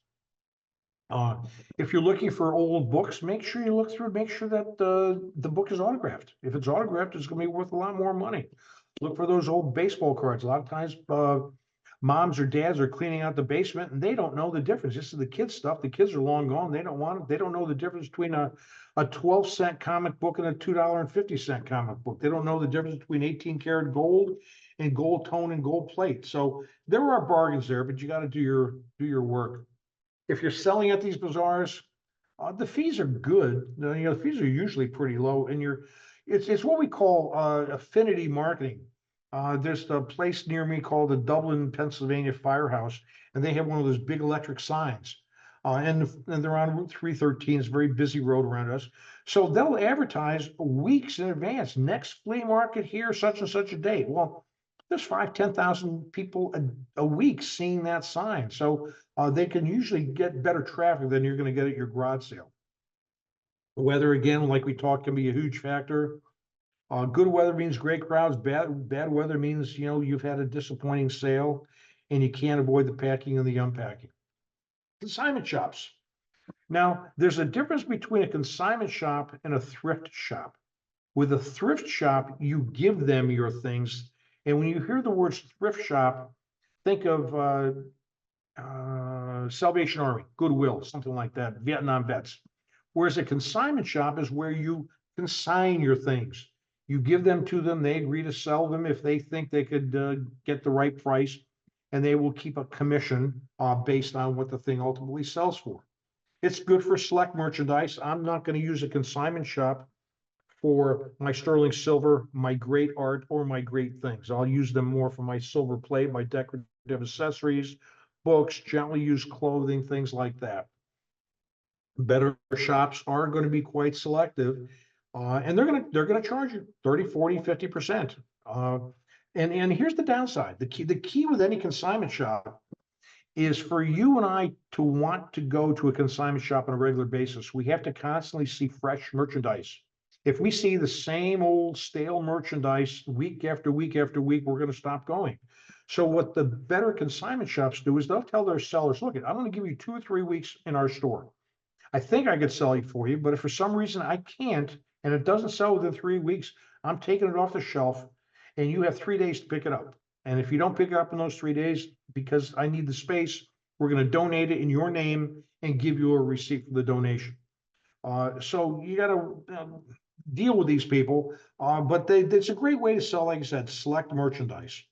If you're looking for old books, make sure you look through, make sure that the book is autographed. If it's autographed, it's going to be worth a lot more money. Look for those old baseball cards. A lot of times, moms or dads are cleaning out the basement and they don't know the difference. This is the kids' stuff. The kids are long gone. They don't want it. They don't know the difference between a 12-cent comic book and a $2.50 comic book. They don't know the difference between 18-karat gold and gold tone and gold plate. So there are bargains there, but you got to do your work. If you're selling at these bazaars, the fees are good. The fees are usually pretty low, and it's what we call affinity marketing. There's a place near me called the Dublin, Pennsylvania Firehouse, and they have one of those big electric signs. And they're on Route 313. It's a very busy road around us. So they'll advertise weeks in advance. Next flea market here, such and such a date. Well, there's 10,000 people a week seeing that sign. So they can usually get better traffic than you're going to get at your garage sale. The weather, again, like we talked, can be a huge factor. Good weather means great crowds. Bad weather means, you've had a disappointing sale and you can't avoid the packing and the unpacking. Consignment shops. Now, there's a difference between a consignment shop and a thrift shop. With a thrift shop, you give them your things. And when you hear the words thrift shop, think of Salvation Army, Goodwill, something like that, Vietnam vets. Whereas a consignment shop is where you consign your things. You give them to them, they agree to sell them if they think they could get the right price, and they will keep a commission based on what the thing ultimately sells for. It's good for select merchandise. I'm not going to use a consignment shop for my sterling silver, my great art, or my great things. I'll use them more for my silver plate, my decorative accessories, books, gently used clothing, things like that. Better shops are going to be quite selective, and they're going to charge you 30, 40, 50%. And here's the downside. The key with any consignment shop is for you and I to want to go to a consignment shop on a regular basis. We have to constantly see fresh merchandise. If we see the same old stale merchandise week after week after week, we're going to stop going. So what the better consignment shops do is they'll tell their sellers, look, I'm going to give you 2 or 3 weeks in our store. I think I could sell it for you, but if for some reason I can't, and it doesn't sell within 3 weeks, I'm taking it off the shelf, and you have 3 days to pick it up. And if you don't pick it up in those 3 days, because I need the space, we're going to donate it in your name and give you a receipt for the donation. So you got to deal with these people, but it's a great way to sell, like I said, select merchandise.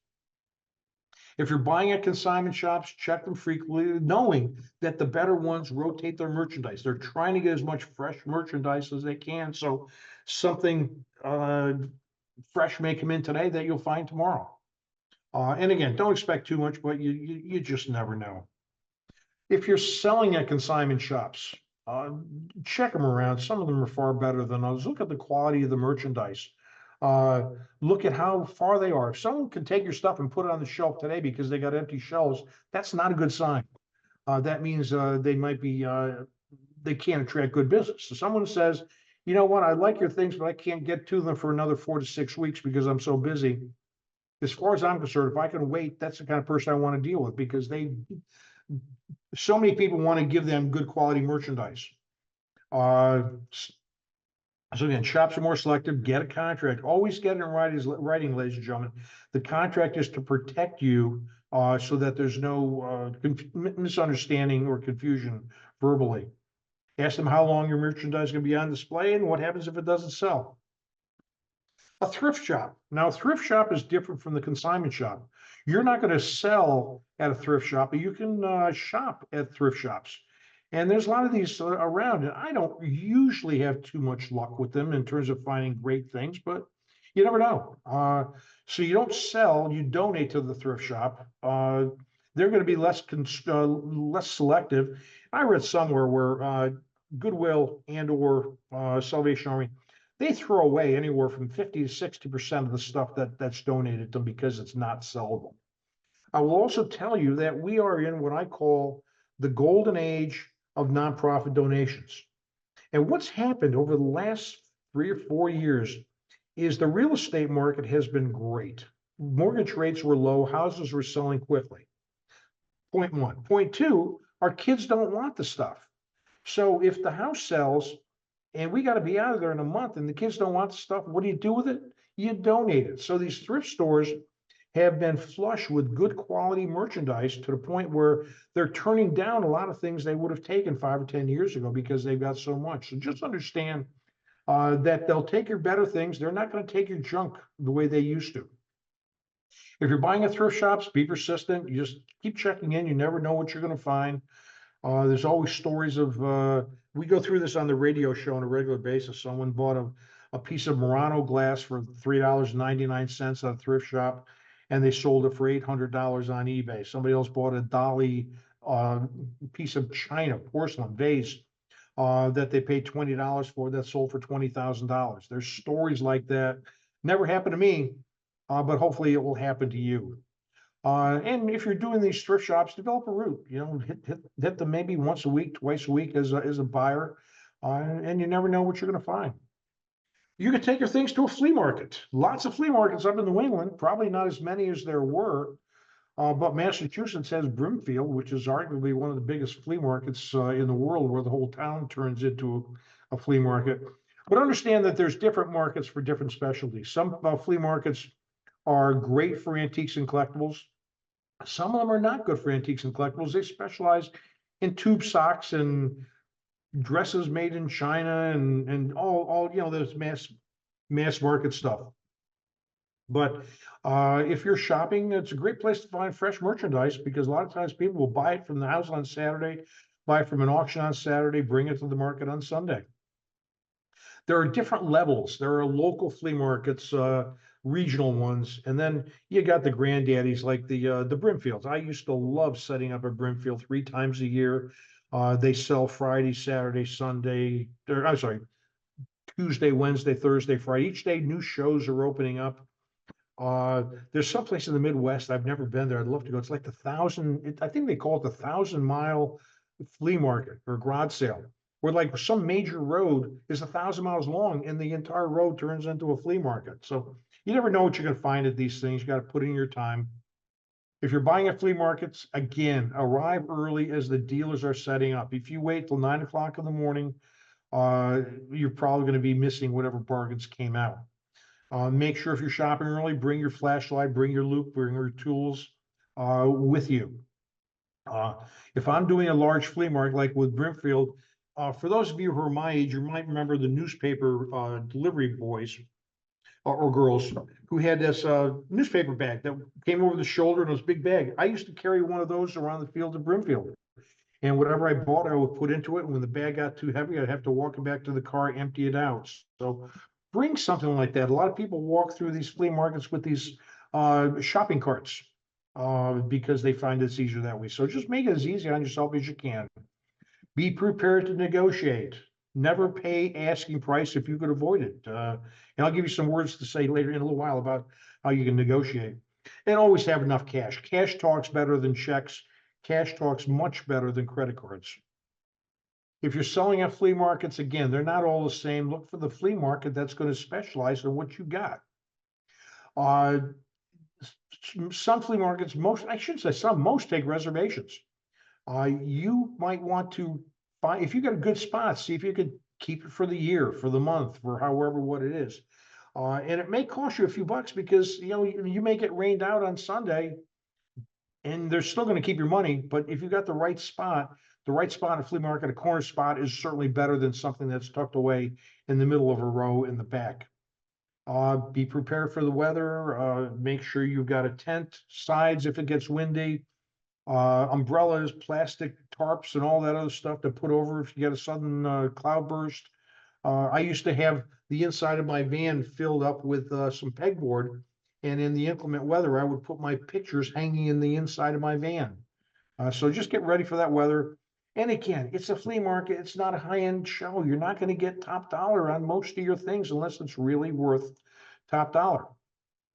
If you're buying at consignment shops, check them frequently, knowing that the better ones rotate their merchandise. They're trying to get as much fresh merchandise as they can. So something fresh may come in today that you'll find tomorrow. And again, don't expect too much, but you just never know. If you're selling at consignment shops, check them around. Some of them are far better than others. Look at the quality of the merchandise. Look at how far they are. If someone can take your stuff and put it on the shelf today because they got empty shelves, that's not a good sign. That means they might be they can't attract good business. So someone says, you know what, I like your things, but I can't get to them for another 4 to 6 weeks because I'm so busy. As far as I'm concerned, if I can wait, that's the kind of person I want to deal with, because so many people want to give them good quality merchandise. So again, shops are more selective. Get a contract. Always get it in writing, ladies and gentlemen. The contract is to protect you so that there's no misunderstanding or confusion verbally. Ask them how long your merchandise is going to be on display and what happens if it doesn't sell. A thrift shop. Now, a thrift shop is different from the consignment shop. You're not going to sell at a thrift shop, but you can shop at thrift shops. And there's a lot of these around, and I don't usually have too much luck with them in terms of finding great things, but you never know. So you don't sell, you donate to the thrift shop. They're going to be less selective. I read somewhere where Goodwill and/or Salvation Army, they throw away anywhere from 50 to 60% of the stuff that's donated to them because it's not sellable. I will also tell you that we are in what I call the golden age of nonprofit donations. And what's happened over the last 3 or 4 years is the real estate market has been great. Mortgage rates were low, houses were selling quickly. Point one. Point two, our kids don't want the stuff. So if the house sells and we got to be out of there in a month and the kids don't want the stuff, what do you do with it? You donate it. So these thrift stores have been flush with good quality merchandise to the point where they're turning down a lot of things they would have taken 5 or 10 years ago because they've got so much. So just understand that they'll take your better things. They're not going to take your junk the way they used to. If you're buying at thrift shops, be persistent. You just keep checking in. You never know what you're going to find. There's always stories of, we go through this on the radio show on a regular basis. Someone bought a piece of Murano glass for $3.99 at a thrift shop, and they sold it for $800 on eBay. Somebody else bought a dolly piece of china porcelain vase that they paid $20 for, that sold for $20,000. There's stories like that. Never happened to me, but hopefully it will happen to you. And if you're doing these thrift shops, develop a route. You know, hit them maybe once a week, twice a week as a buyer, and you never know what you're going to find. You could take your things to a flea market. Lots of flea markets up in New England, probably not as many as there were, but Massachusetts has Brimfield, which is arguably one of the biggest flea markets in the world, where the whole town turns into a flea market. But understand that there's different markets for different specialties. Some flea markets are great for antiques and collectibles. Some of them are not good for antiques and collectibles. They specialize in tube socks and dresses made in China and all those mass market stuff. But if you're shopping, it's a great place to find fresh merchandise because a lot of times people will buy it from the house on Saturday, buy it from an auction on Saturday, bring it to the market on Sunday. There are different levels. There are local flea markets, regional ones, and then you got the granddaddies like the Brimfields. I used to love setting up a Brimfield 3 times a year. They sell Friday, Saturday, Sunday, or I'm sorry, Tuesday, Wednesday, Thursday, Friday. Each day, new shows are opening up. There's some place in the Midwest. I've never been there. I'd love to go. It's like I think they call it the 1,000 mile flea market or garage sale, where like some major road is 1,000 miles long and the entire road turns into a flea market. So you never know what you're going to find at these things. You got to put in your time. If you're buying at flea markets, again, arrive early as the dealers are setting up. If you wait till 9 o'clock in the morning, you're probably going to be missing whatever bargains came out. Make sure if you're shopping early, bring your flashlight, bring your loupe, bring your tools with you. If I'm doing a large flea market like with Brimfield, for those of you who are my age, you might remember the newspaper delivery boys or girls who had this newspaper bag that came over the shoulder in this big bag. I used to carry one of those around the field of Brimfield. And whatever I bought, I would put into it. And when the bag got too heavy, I'd have to walk it back to the car, empty it out. So bring something like that. A lot of people walk through these flea markets with these shopping carts because they find it's easier that way. So just make it as easy on yourself as you can. Be prepared to negotiate. Never pay asking price if you could avoid it. And I'll give you some words to say later in a little while about how you can negotiate. And always have enough cash. Cash talks better than checks. Cash talks much better than credit cards. If you're selling at flea markets, again, they're not all the same. Look for the flea market that's going to specialize in what you got. Some flea markets, most take reservations. You might want to find, if you got a good spot, see if you could keep it for the year, for the month, for however what it is. And it may cost you a few bucks because you may get rained out on Sunday and they're still going to keep your money. But if you got the right spot at a flea market, a corner spot is certainly better than something that's tucked away in the middle of a row in the back. Be prepared for the weather. Make sure you've got a tent, sides if it gets windy, umbrellas, plastic tarps, and all that other stuff to put over if you get a sudden cloudburst. I used to have the inside of my van filled up with some pegboard. And in the inclement weather, I would put my pictures hanging in the inside of my van. So just get ready for that weather. And again, it's a flea market. It's not a high-end show. You're not going to get top dollar on most of your things unless it's really worth top dollar.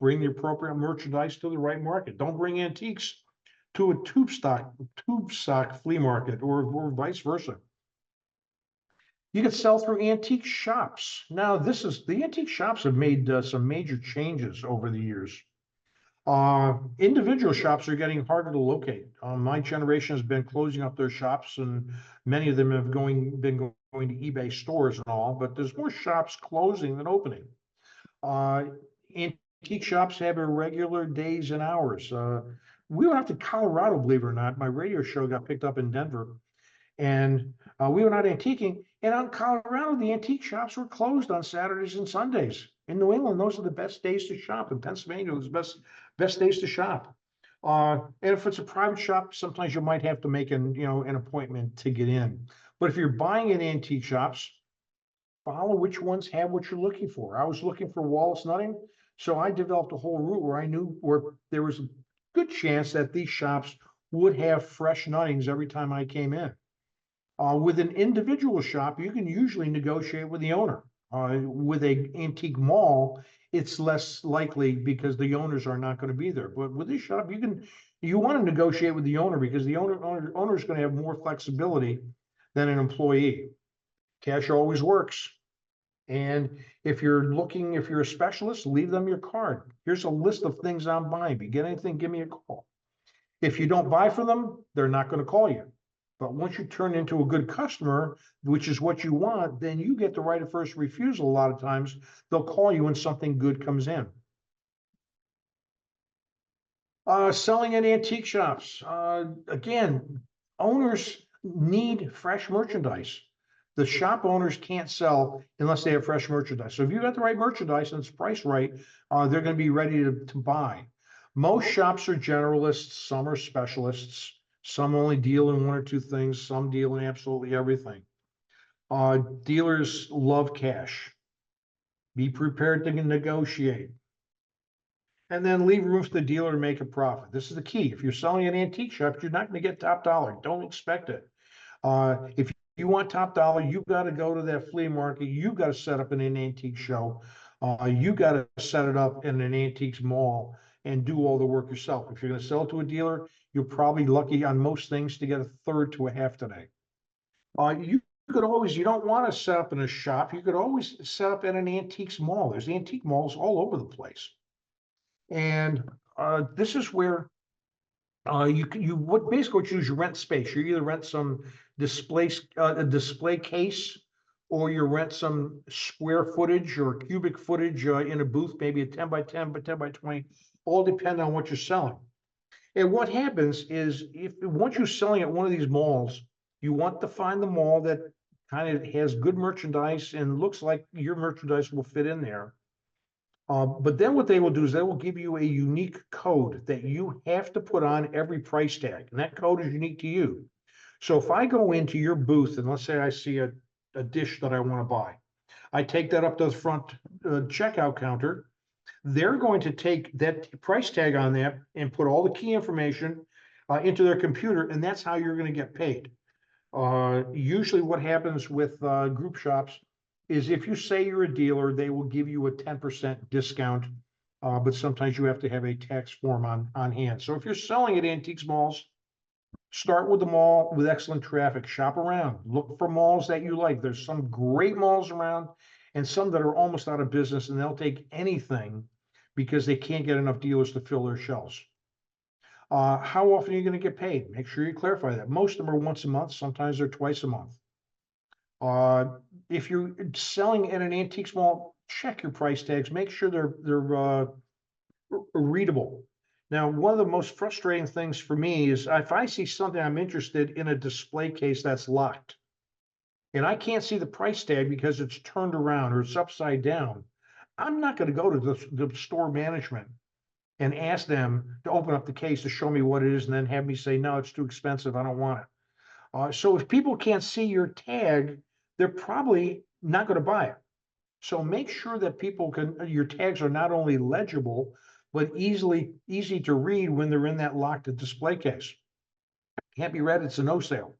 Bring the appropriate merchandise to the right market. Don't bring antiques to a tube sock flea market or vice versa. You can sell through antique shops. Now, the antique shops have made some major changes over the years. Individual shops are getting harder to locate. My generation has been closing up their shops, and many of them have been going to eBay stores and all. But there's more shops closing than opening. Antique shops have irregular days and hours. We went out to Colorado, believe it or not. My radio show got picked up in Denver, and we went out antiquing. And out in Colorado, the antique shops were closed on Saturdays and Sundays. In New England, those are the best days to shop. In Pennsylvania, those are the best days to shop. And if it's a private shop, sometimes you might have to make an appointment to get in. But if you're buying at antique shops, follow which ones have what you're looking for. I was looking for Wallace nutting, so I developed a whole route where I knew where there was a good chance that these shops would have fresh nuttings every time I came in. With an individual shop, you can usually negotiate with the owner. With an antique mall, it's less likely because the owners are not going to be there. But with this shop, you want to negotiate with the owner because the owner is going to have more flexibility than an employee. Cash always works. And if you're a specialist, leave them your card. Here's a list of things I'm buying. If you get anything, give me a call. If you don't buy from them, they're not going to call you. But once you turn into a good customer, which is what you want, then you get the right of first refusal. A lot of times they'll call you when something good comes in. Selling at antique shops. Again, owners need fresh merchandise. The shop owners can't sell unless they have fresh merchandise. So if you got the right merchandise and it's priced right, they're going to be ready to buy. Most shops are generalists, some are specialists, some only deal in one or two things, some deal in absolutely everything. Dealers love cash. Be prepared to negotiate. And then leave room for the dealer to make a profit. This is the key. If you're selling at antique shops, you're not going to get top dollar. Don't expect it. If you want top dollar, you've got to go to that flea market. You've got to set up in an antique show. You got to set it up in an antiques mall and do all the work yourself. If you're going to sell it to a dealer, you're probably lucky on most things to get a third to a half today. You could always, you don't want to set up in a shop. You could always set up in an antiques mall. There's antique malls all over the place. And this is where what you do is you rent space. You either rent some a display case, or you rent some square footage or cubic footage in a booth, maybe a 10 by 10 by 10 by 20, all depend on what you're selling. And what happens is if once you're selling at one of these malls, you want to find the mall that kind of has good merchandise and looks like your merchandise will fit in there. But then what they will do is they will give you a unique code that you have to put on every price tag, and that code is unique to you. So if I go into your booth and let's say I see a dish that I want to buy, I take that up to the front checkout counter. They're going to take that price tag on that and put all the key information into their computer, and that's how you're going to get paid. Usually what happens with group shops is if you say you're a dealer, they will give you a 10% discount, but sometimes you have to have a tax form on hand. So if you're selling at antiques malls, start with the mall with excellent traffic. Shop around. Look for malls that you like. There's some great malls around and some that are almost out of business, and they'll take anything because they can't get enough dealers to fill their shelves. How often are you going to get paid? Make sure you clarify that. Most of them are once a month. Sometimes they're twice a month. If you're selling at an antiques mall, check your price tags. Make sure they're readable. Now, one of the most frustrating things for me is if I see something I'm interested in a display case that's locked, and I can't see the price tag because it's turned around or it's upside down, I'm not going to go to the store management and ask them to open up the case to show me what it is and then have me say, no, it's too expensive, I don't want it. So if people can't see your tag, they're probably not going to buy it. So make sure that your tags are not only legible, but easy to read when they're in that locked display case. Can't be read, it's a no sale.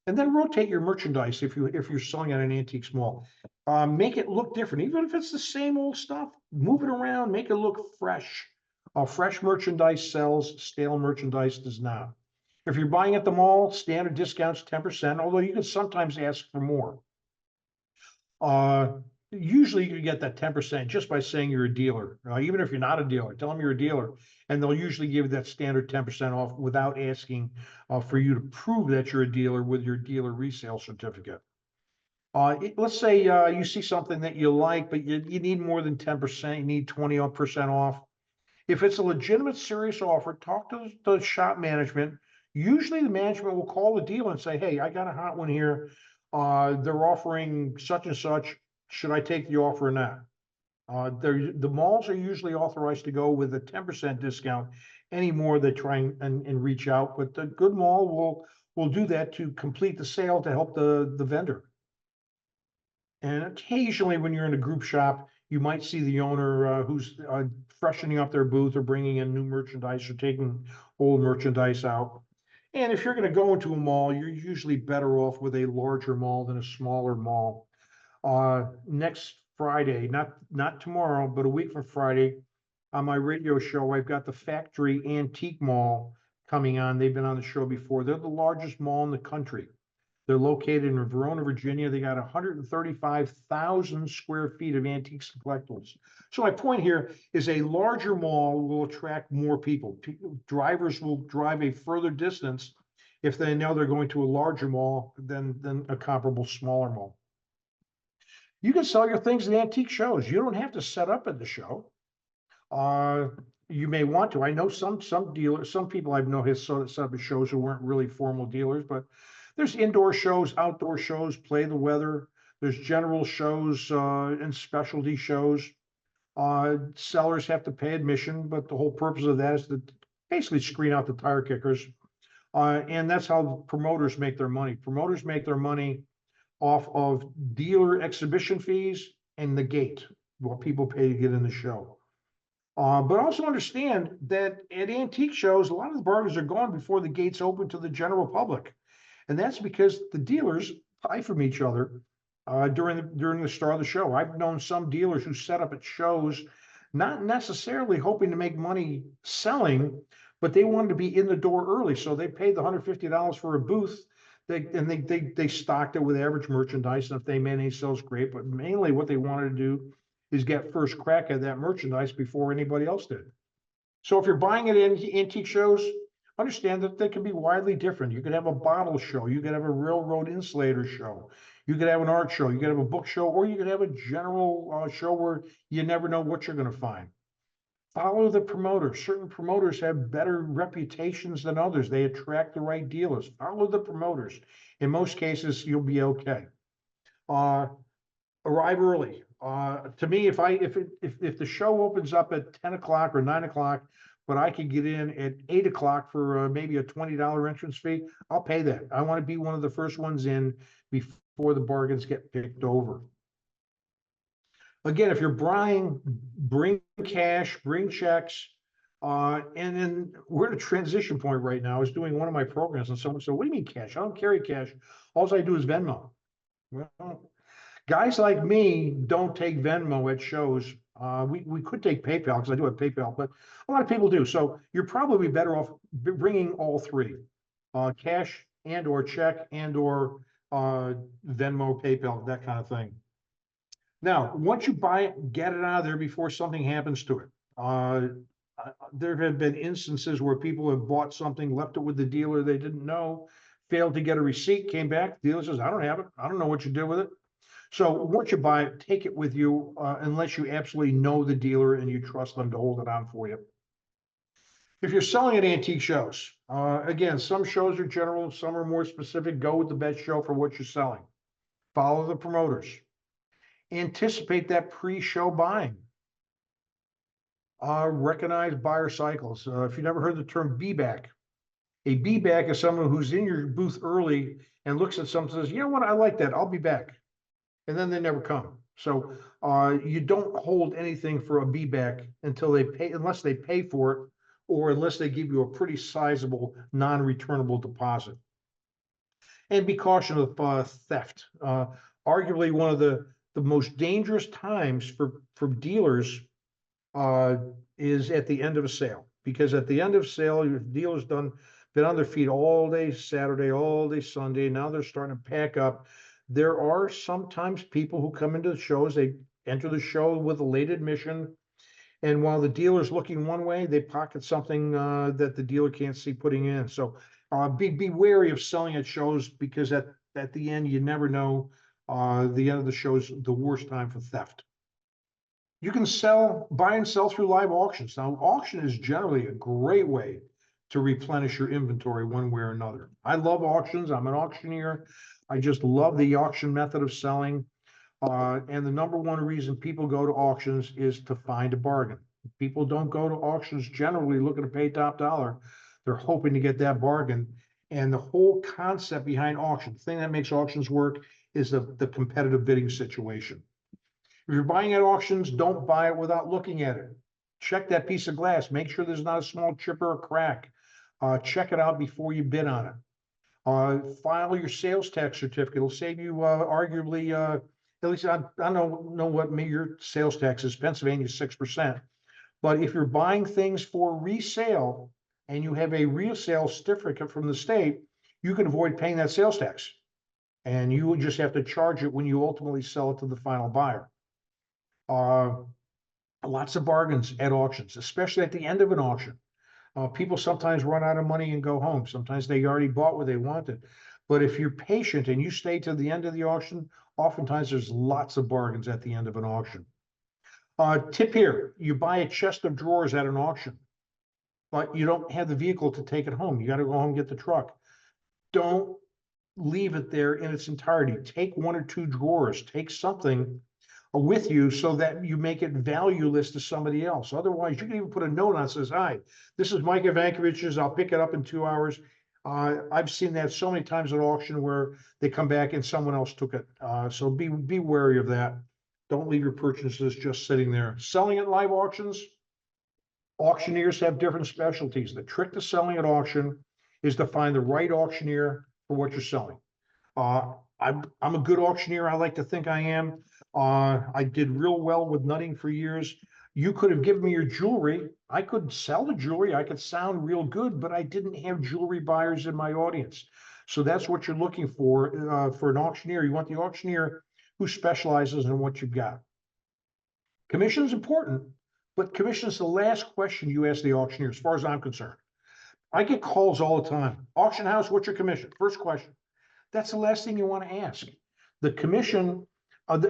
And then rotate your merchandise if you're selling at an antique mall. Make it look different, even if it's the same old stuff. Move it around, make it look fresh. Fresh merchandise sells, stale merchandise does not. If you're buying at the mall, standard discounts 10%, although you can sometimes ask for more. Usually you can get that 10% just by saying you're a dealer. Even if you're not a dealer, tell them you're a dealer, and they'll usually give you that standard 10% off without asking for you to prove that you're a dealer with your dealer resale certificate. Let's say you see something that you like, but you need more than 10%, you need 20% off. If it's a legitimate, serious offer, talk to the shop management. Usually the management will call the dealer and say, hey, I got a hot one here. They're offering such and such. Should I take the offer or not? The malls are usually authorized to go with a 10% discount. Any more they try and reach out, but the good mall will do that to complete the sale to help the vendor. And occasionally when you're in a group shop, you might see the owner who's freshening up their booth or bringing in new merchandise or taking old merchandise out. And if you're going to go into a mall, you're usually better off with a larger mall than a smaller mall. Next Friday, not tomorrow, but a week from Friday, on my radio show, I've got the Factory Antique Mall coming on. They've been on the show before. They're the largest mall in the country. They're located in Verona, Virginia. They got 135,000 square feet of antiques and collectibles. So my point here is a larger mall will attract more people. Drivers will drive a further distance if they know they're going to a larger mall than a comparable smaller mall. You can sell your things at antique shows. You don't have to set up at the show. you may want to. I know some dealers, some people I've known has set up shows who weren't really formal dealers, but there's indoor shows, outdoor shows, play the weather. There's general shows and specialty shows. Sellers have to pay admission, but the whole purpose of that is to basically screen out the tire kickers. And that's how promoters make their money. Promoters make their money off of dealer exhibition fees and the gate, what people pay to get in the show. But also understand that at antique shows, a lot of the bargains are gone before the gates open to the general public. And that's because the dealers buy from each other during the start of the show. I've known some dealers who set up at shows, not necessarily hoping to make money selling, but they wanted to be in the door early. So they paid the $150 for a booth. They stocked it with average merchandise. And if they made any sales, great. But mainly what they wanted to do is get first crack at that merchandise before anybody else did. So if you're buying it in antique shows, understand that they can be widely different. You could have a bottle show, you could have a railroad insulator show, you could have an art show, you could have a book show, or you could have a general show where you never know what you're going to find. Follow the promoters. Certain promoters have better reputations than others. They attract the right dealers. Follow the promoters. In most cases, you'll be okay. Arrive early. To me, if the show opens up at 10 o'clock or 9 o'clock, but I could get in at 8 o'clock for maybe a $20 entrance fee, I'll pay that. I want to be one of the first ones in before the bargains get picked over. Again, if you're buying, bring cash, bring checks. And then we're at a transition point right now. I was doing one of my programs and someone said, what do you mean cash? I don't carry cash. All I do is Venmo. Well, guys like me don't take Venmo at shows. We could take PayPal because I do have PayPal, but a lot of people do. So you're probably better off bringing all three, cash and or check and or Venmo, PayPal, that kind of thing. Now, once you buy it, get it out of there before something happens to it. There have been instances where people have bought something, left it with the dealer they didn't know, failed to get a receipt, came back, the dealer says, I don't have it. I don't know what you did with it. So once you buy it, take it with you unless you absolutely know the dealer and you trust them to hold it on for you. If you're selling at antique shows, again, some shows are general, some are more specific. Go with the best show for what you're selling. Follow the promoters. Anticipate that pre-show buying. Recognize buyer cycles. If you've never heard the term be-back, a be-back is someone who's in your booth early and looks at something and says, you know what, I like that, I'll be back. And then they never come. So you don't hold anything for a be-back until they pay, unless they pay for it, or unless they give you a pretty sizable non-returnable deposit. And be cautious of theft. Arguably one of the most dangerous times for dealers is at the end of a sale, because at the end of sale, your dealer's been on their feet all day Saturday, all day Sunday. Now they're starting to pack up. There are sometimes people who come into the shows, they enter the show with a late admission, and while the dealer's looking one way, they pocket something that the dealer can't see putting in. So be wary of selling at shows, because at the end, you never know. The end of the show is the worst time for theft. You can buy and sell through live auctions. Now, auction is generally a great way to replenish your inventory one way or another. I love auctions. I'm an auctioneer. I just love the auction method of selling. And the number one reason people go to auctions is to find a bargain. People don't go to auctions generally looking to pay top dollar. They're hoping to get that bargain. And the whole concept behind auction, the thing that makes auctions work, is the competitive bidding situation. If you're buying at auctions, don't buy it without looking at it. Check that piece of glass. Make sure there's not a small chip or a crack. Check it out before you bid on it. File your sales tax certificate. It'll save you arguably, at least I don't know what your sales tax is. Pennsylvania is 6%. But if you're buying things for resale and you have a resale certificate from the state, you can avoid paying that sales tax. And you would just have to charge it when you ultimately sell it to the final buyer. Lots of bargains at auctions, especially at the end of an auction. People sometimes run out of money and go home. Sometimes they already bought what they wanted. But if you're patient and you stay to the end of the auction, oftentimes there's lots of bargains at the end of an auction. Tip here, you buy a chest of drawers at an auction, but you don't have the vehicle to take it home. You got to go home and get the truck. Don't leave it there in its entirety. Take one or two drawers, take something with you so that you make it valueless to somebody else. Otherwise, you can even put a note on that says, "Hi, this is Mike Ivankovich's. I'll pick it up in 2 hours." I've seen that so many times at auction where they come back and someone else took it. So be wary of that. Don't leave your purchases just sitting there. Selling at live auctions, auctioneers have different specialties. The trick to selling at auction is to find the right auctioneer for what you're selling. I'm a good auctioneer. I like to think I am. I did real well with nutting for years. You could have given me your jewelry. I could sell the jewelry. I could sound real good, but I didn't have jewelry buyers in my audience. So that's what you're looking for an auctioneer. You want the auctioneer who specializes in what you've got. Commission is important, but commission is the last question you ask the auctioneer, as far as I'm concerned. I get calls all the time. Auction house, what's your commission? First question. That's the last thing you want to ask. The commission,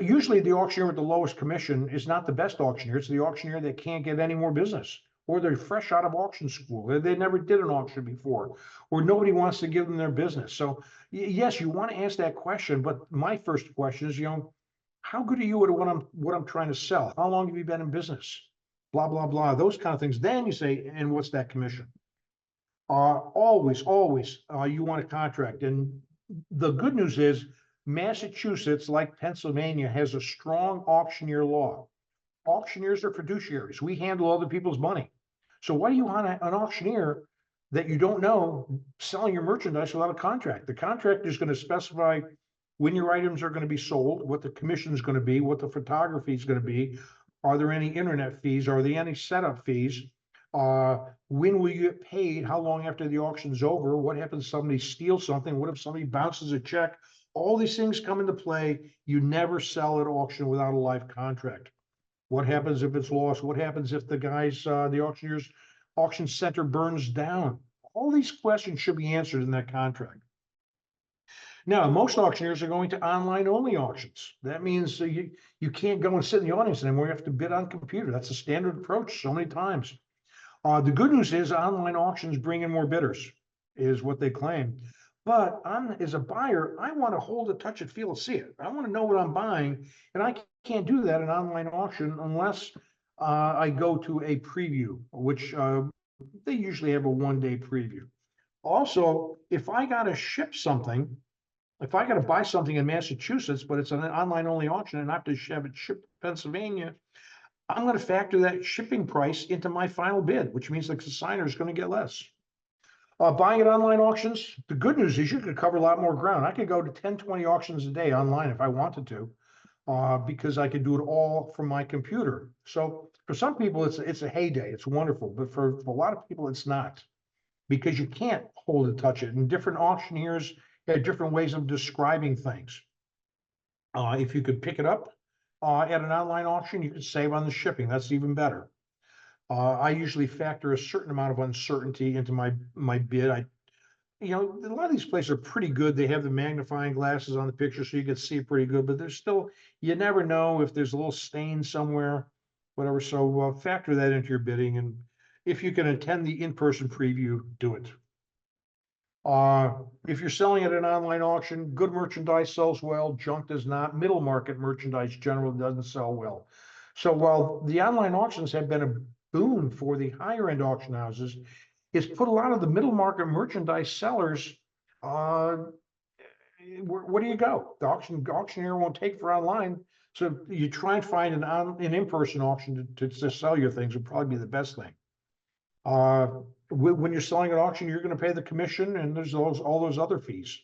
usually the auctioneer with the lowest commission is not the best auctioneer. It's the auctioneer that can't get any more business, or they're fresh out of auction school. They never did an auction before, or nobody wants to give them their business. So yes, you want to ask that question, but my first question is, how good are you at what I'm trying to sell? How long have you been in business? Blah, blah, blah, those kind of things. Then you say, and what's that commission? Always, you want a contract. And the good news is Massachusetts, like Pennsylvania, has a strong auctioneer law. Auctioneers are fiduciaries. We handle other people's money. So why do you want an auctioneer that you don't know selling your merchandise without a contract? The contract is going to specify when your items are going to be sold, what the commission is going to be, what the photography is going to be. Are there any internet fees? Are there any setup fees? When will you get paid? How long after the auction's over? What happens if somebody steals something? What if somebody bounces a check? All these things come into play. You never sell at auction without a live contract. What happens if it's lost? What happens if the auctioneer's auction center burns down? All these questions should be answered in that contract. Now, most auctioneers are going to online only auctions. That means you can't go and sit in the audience anymore. You have to bid on computer. That's a standard approach so many times. The good news is online auctions bring in more bidders, is what they claim. But as a buyer, I want to hold it, touch it, feel it, see it. I want to know what I'm buying, and I can't do that in online auction unless I go to a preview, which they usually have a one-day preview. Also, if I got to ship something, if I got to buy something in Massachusetts, but it's an online only auction and I have to have it shipped to Pennsylvania, I'm going to factor that shipping price into my final bid, which means the consignor is going to get less. Buying at online auctions, the good news is you could cover a lot more ground. I could go to 10, 20 auctions a day online if I wanted to, because I could do it all from my computer. So for some people, it's a heyday. It's wonderful. But for a lot of people, it's not, because you can't hold and touch it. And different auctioneers have different ways of describing things. If you could pick it up at an online auction, you could save on the shipping. That's even better. I usually factor a certain amount of uncertainty into my bid. A lot of these places are pretty good. They have the magnifying glasses on the picture so you can see pretty good, but there's still, you never know if there's a little stain somewhere, whatever. So factor that into your bidding. And if you can attend the in-person preview, do it. If you're selling at an online auction, good merchandise sells well, junk does not. Middle market merchandise generally doesn't sell well. So while the online auctions have been a boon for the higher end auction houses, it's put a lot of the middle market merchandise sellers, where do you go? The auctioneer won't take for online. So you try and find an in-person auction to sell your things would probably be the best thing. When you're selling at auction, you're going to pay the commission, and there's all those other fees.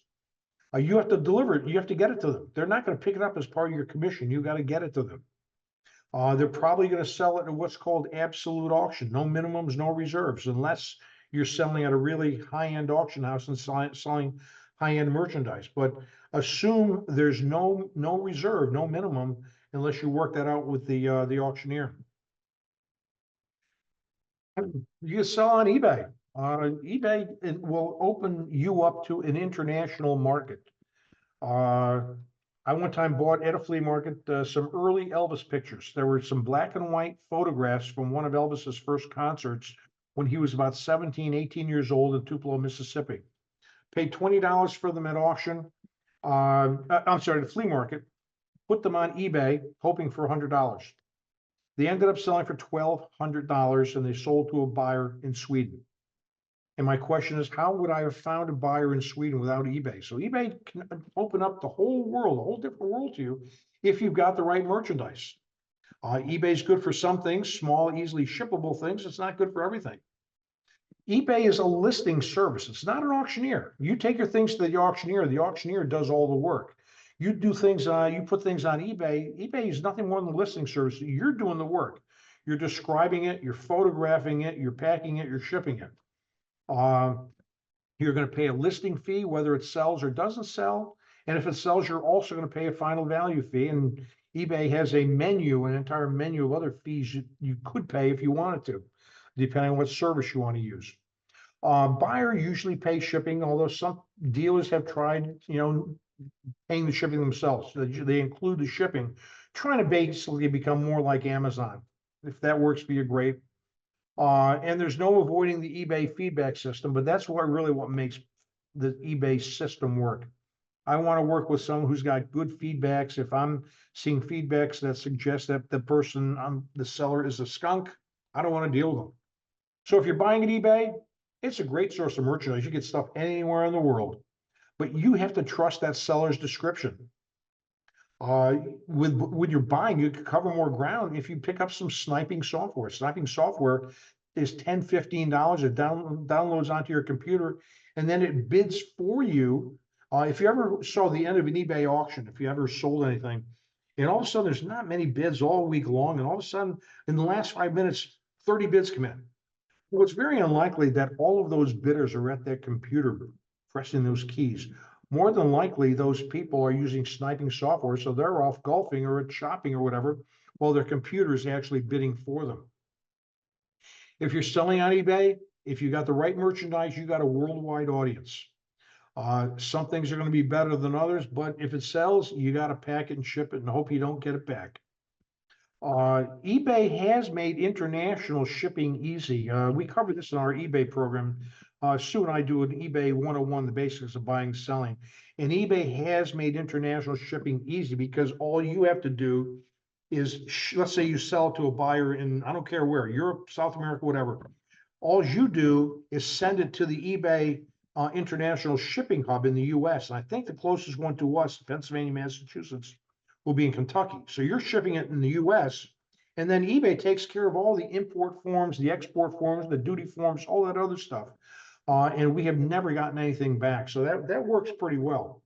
You have to deliver it. You have to get it to them. They're not going to pick it up as part of your commission. You got to get it to them. They're probably going to sell it in what's called absolute auction. No minimums, no reserves, unless you're selling at a really high-end auction house and selling high-end merchandise. But assume there's no reserve, no minimum, unless you work that out with the auctioneer. You can sell on eBay. eBay will open you up to an international market. I one time bought at a flea market some early Elvis pictures. There were some black and white photographs from one of Elvis's first concerts when he was about 17, 18 years old in Tupelo, Mississippi. Paid $20 for them at auction. I'm sorry, the flea market. Put them on eBay, hoping for $100. They ended up selling for $1,200 and they sold to a buyer in Sweden. And my question is, how would I have found a buyer in Sweden without eBay? So eBay can open up the whole world, a whole different world to you if you've got the right merchandise. eBay is good for some things, small, easily shippable things. It's not good for everything. eBay is a listing service. It's not an auctioneer. You take your things to the auctioneer does all the work. You do things, you put things on eBay. eBay is nothing more than a listing service. You're doing the work. You're describing it, you're photographing it, you're packing it, you're shipping it. You're going to pay a listing fee, whether it sells or doesn't sell. And if it sells, you're also going to pay a final value fee. And eBay has a menu, an entire menu of other fees you could pay if you wanted to, depending on what service you want to use. Buyer usually pays shipping, although some dealers have tried, paying the shipping themselves. They include the shipping, trying to basically become more like Amazon. If that works for you, great. And there's no avoiding the eBay feedback system, but that's what makes the eBay system work. I want to work with someone who's got good feedbacks. If I'm seeing feedbacks that suggest that the person, the seller is a skunk, I don't want to deal with them. So if you're buying at eBay, it's a great source of merchandise. You get stuff anywhere in the world, but you have to trust that seller's description. When you're buying, you can cover more ground if you pick up some sniping software. Sniping software is $10, $15. It downloads onto your computer, and then it bids for you. If you ever saw the end of an eBay auction, if you ever sold anything, and all of a sudden there's not many bids all week long, and all of a sudden in the last 5 minutes, 30 bids come in. Well, it's very unlikely that all of those bidders are at their computer pressing those keys. More than likely, those people are using sniping software, so they're off golfing or shopping or whatever, while their computer is actually bidding for them. If you're selling on eBay, if you got the right merchandise, you got a worldwide audience. Some things are going to be better than others, but if it sells, you got to pack it and ship it and hope you don't get it back. eBay has made international shipping easy. We cover this in our eBay program. Sue and I do an eBay 101, the basics of buying and selling. And eBay has made international shipping easy because all you have to do is, let's say you sell to a buyer in, I don't care where, Europe, South America, whatever. All you do is send it to the eBay international shipping hub in the US. And I think the closest one to us, Pennsylvania, Massachusetts, will be in Kentucky. So you're shipping it in the US, and then eBay takes care of all the import forms, the export forms, the duty forms, all that other stuff. And we have never gotten anything back. So that works pretty well.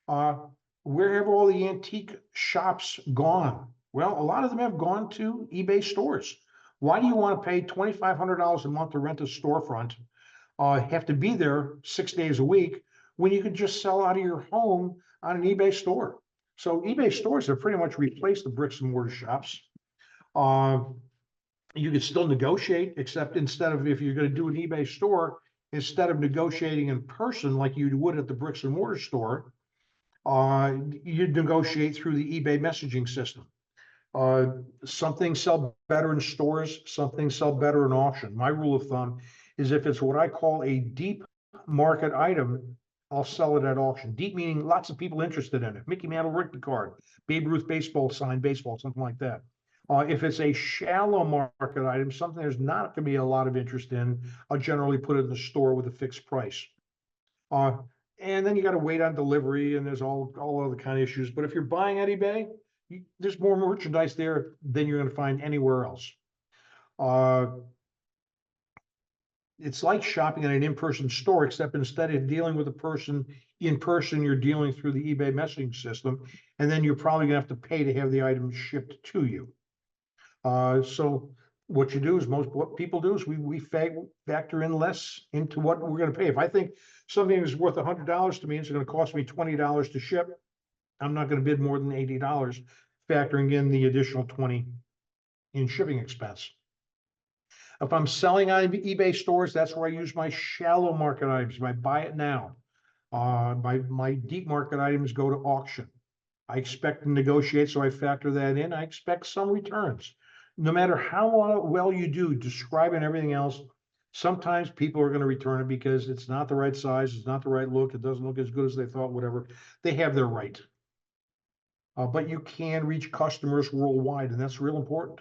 Where have all the antique shops gone? Well, a lot of them have gone to eBay stores. Why do you want to pay $2,500 a month to rent a storefront, have to be there 6 days a week, when you could just sell out of your home on an eBay store? So eBay stores have pretty much replaced the bricks and mortar shops. You could still negotiate, except instead of, if you're going to do an eBay store, instead of negotiating in person like you would at the bricks and mortar store, you'd negotiate through the eBay messaging system. Some things sell better in stores, some things sell better in auction. My rule of thumb is if it's what I call a deep market item, I'll sell it at auction. Deep meaning lots of people interested in it. Mickey Mantle rookie card, Babe Ruth baseball, signed baseball, something like that. If it's a shallow market item, something there's not going to be a lot of interest in, I'll generally put it in the store with a fixed price. And then you got to wait on delivery, and there's all other kind of issues. But if you're buying at eBay, there's more merchandise there than you're going to find anywhere else. It's like shopping at an in-person store, except instead of dealing with a person in person, you're dealing through the eBay messaging system, and then you're probably going to have to pay to have the item shipped to you. So what you do is, what people do is we factor in less into what we're going to pay. If I think something is worth $100 to me, it's going to cost me $20 to ship, I'm not going to bid more than $80, factoring in the additional $20 in shipping expense. If I'm selling on eBay stores, that's where I use my shallow market items, my buy it now. My deep market items go to auction. I expect to negotiate, so I factor that in. I expect some returns. No matter how well you do describing everything else, sometimes people are going to return it because it's not the right size, it's not the right look, it doesn't look as good as they thought, whatever. They have their right. But you can reach customers worldwide, and that's real important.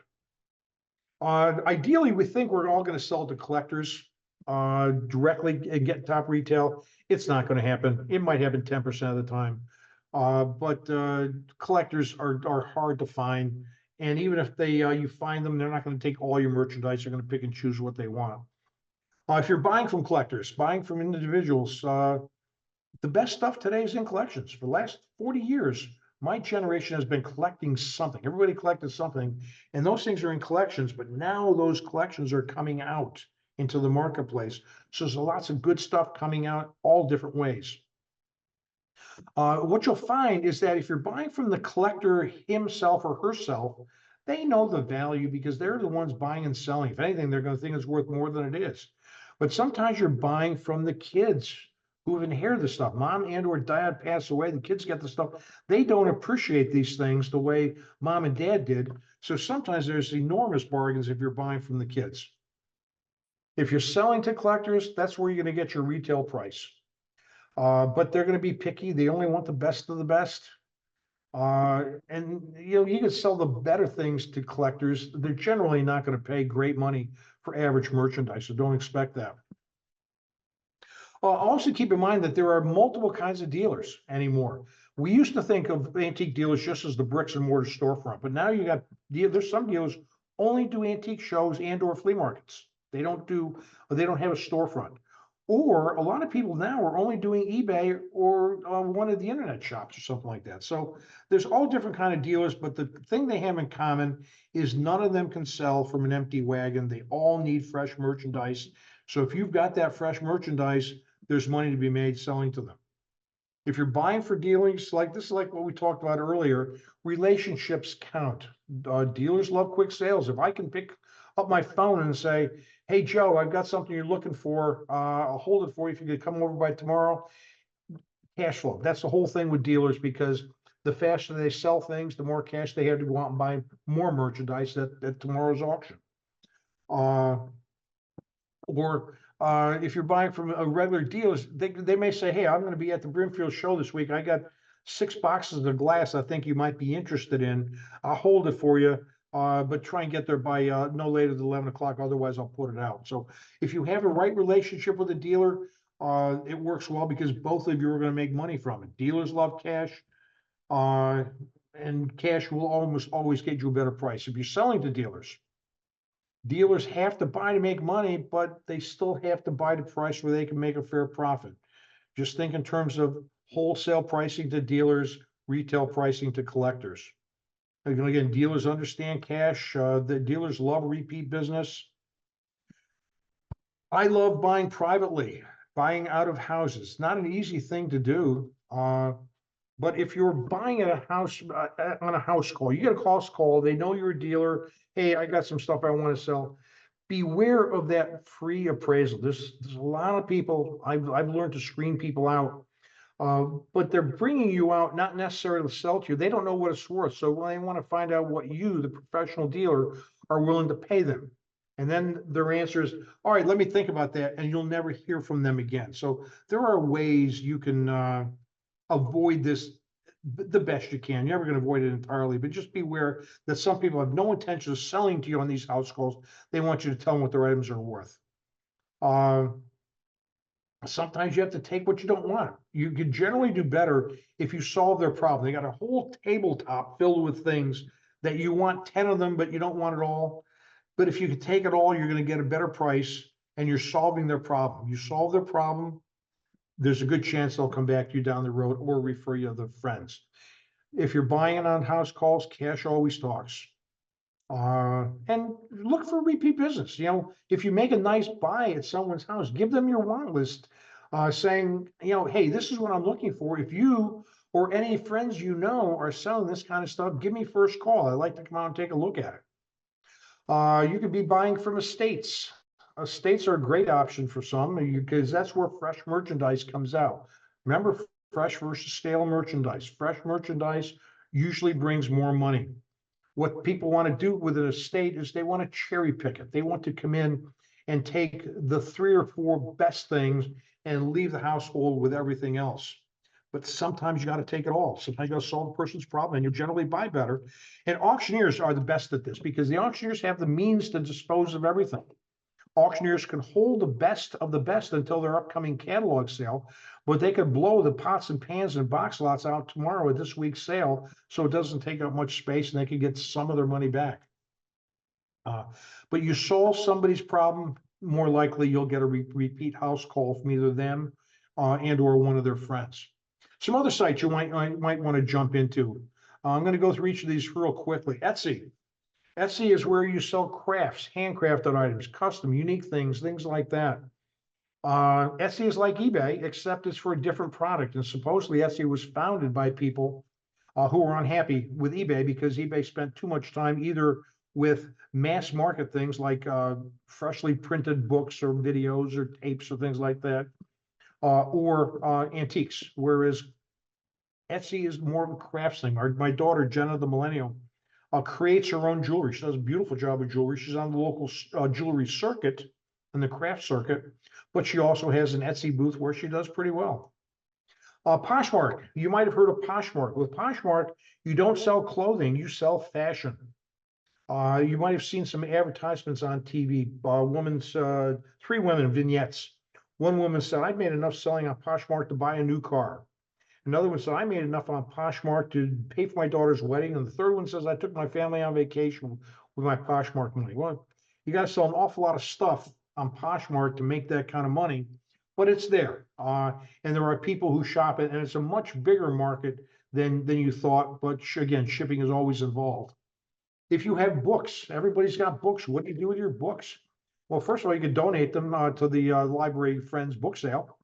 Ideally, we think we're all going to sell to collectors directly and get top retail. It's not going to happen. It might happen 10% of the time. But collectors are hard to find. And even if they you find them, they're not going to take all your merchandise. They're going to pick and choose what they want. If you're buying from collectors, buying from individuals, the best stuff today is in collections. For the last 40 years, my generation has been collecting something. Everybody collected something, and those things are in collections, but now those collections are coming out into the marketplace. So there's lots of good stuff coming out all different ways. What you'll find is that if you're buying from the collector himself or herself, they know the value because they're the ones buying and selling. If anything, they're going to think it's worth more than it is. But sometimes you're buying from the kids who've inherited the stuff. Mom and or dad pass away, the kids get the stuff. They don't appreciate these things the way mom and dad did. So sometimes there's enormous bargains if you're buying from the kids. If you're selling to collectors, that's where you're going to get your retail price. But they're going to be picky. They only want the best of the best. And you can sell the better things to collectors. They're generally not going to pay great money for average merchandise, so don't expect that. Also keep in mind that there are multiple kinds of dealers anymore. We used to think of antique dealers just as the bricks and mortar storefront, but now there's some dealers only do antique shows and or flea markets. They don't have a storefront. Or a lot of people now are only doing eBay or one of the internet shops or something like that. So there's all different kind of dealers, but the thing they have in common is none of them can sell from an empty wagon. They all need fresh merchandise. So if you've got that fresh merchandise, there's money to be made selling to them. If you're buying for dealings, like this is like what we talked about earlier, relationships count. Dealers love quick sales. If I can pick up my phone and say, hey, Joe, I've got something you're looking for. I'll hold it for you if you could come over by tomorrow. Cash flow. That's the whole thing with dealers because the faster they sell things, the more cash they have to go out and buy more merchandise at tomorrow's auction. If you're buying from a regular dealer, they may say, hey, I'm going to be at the Brimfield show this week. I got 6 boxes of glass I think you might be interested in. I'll hold it for you. But try and get there by no later than 11 o'clock. Otherwise, I'll put it out. So if you have a right relationship with a dealer, it works well because both of you are going to make money from it. Dealers love cash, and cash will almost always get you a better price. If you're selling to dealers, dealers have to buy to make money, but they still have to buy the price where they can make a fair profit. Just think in terms of wholesale pricing to dealers, retail pricing to collectors. Again, dealers understand cash. The dealers love repeat business. I love buying privately, buying out of houses. Not an easy thing to do. But if you're buying at a house on a house call, you get a house call, they know you're a dealer. Hey, I got some stuff I want to sell. Beware of that free appraisal. There's a lot of people, I've learned to screen people out. But they're bringing you out not necessarily to sell to you. They don't know what it's worth. So they want to find out what you, the professional dealer, are willing to pay them. And then their answer is, all right, let me think about that. And you'll never hear from them again. So there are ways you can avoid this the best you can. You're never going to avoid it entirely, but just beware that some people have no intention of selling to you on these house calls. They want you to tell them what their items are worth. Sometimes you have to take what you don't want. You can generally do better if you solve their problem. They got a whole tabletop filled with things that you want 10 of them, but you don't want it all. But if you can take it all, you're going to get a better price and you're solving their problem. You solve their problem, there's a good chance they'll come back to you down the road or refer you to their friends. If you're buying it on house calls, cash always talks. And look for repeat business. If you make a nice buy at someone's house, give them your want list, saying, hey, this is what I'm looking for. If you or any friends are selling this kind of stuff, give me first call. I'd like to come out and take a look at it. You could be buying from estates. Estates are a great option for some because that's where fresh merchandise comes out. Remember, fresh versus stale merchandise. Fresh merchandise, usually brings more money. What people want to do with an estate is they want to cherry pick it. They want to come in and take the 3 or 4 best things and leave the household with everything else. But sometimes you got to take it all. Sometimes you got to solve a person's problem, and you generally buy better. And auctioneers are the best at this because the auctioneers have the means to dispose of everything. Auctioneers can hold the best of the best until their upcoming catalog sale, but they could blow the pots and pans and box lots out tomorrow at this week's sale, so it doesn't take up much space and they can get some of their money back. But you solve somebody's problem, more likely you'll get a repeat house call from either them and or one of their friends. Some other sites you might want to jump into. I'm going to go through each of these real quickly. Etsy. Etsy is where you sell crafts, handcrafted items, custom, unique things like that. Etsy is like eBay, except it's for a different product. And supposedly Etsy was founded by people who were unhappy with eBay because eBay spent too much time either with mass market things like freshly printed books or videos or tapes or things like that, or antiques, whereas Etsy is more of a crafts thing. My daughter, Jenna the Millennial, creates her own jewelry. She does a beautiful job of jewelry. She's on the local jewelry circuit and the craft circuit, but she also has an Etsy booth where she does pretty well. Poshmark, you might have heard of Poshmark. With Poshmark, you don't sell clothing, you sell fashion. You might have seen some advertisements on TV. 3 women vignettes. One woman said, "I've made enough selling on Poshmark to buy a new car." Another one said, "I made enough on Poshmark to pay for my daughter's wedding." And the third one says, "I took my family on vacation with my Poshmark money." Well, you got to sell an awful lot of stuff on Poshmark to make that kind of money, but it's there. And there are people who shop it, and it's a much bigger market than you thought. But again, shipping is always involved. If you have books, everybody's got books. What do you do with your books? Well, first of all, you can donate them to the library friends book sale.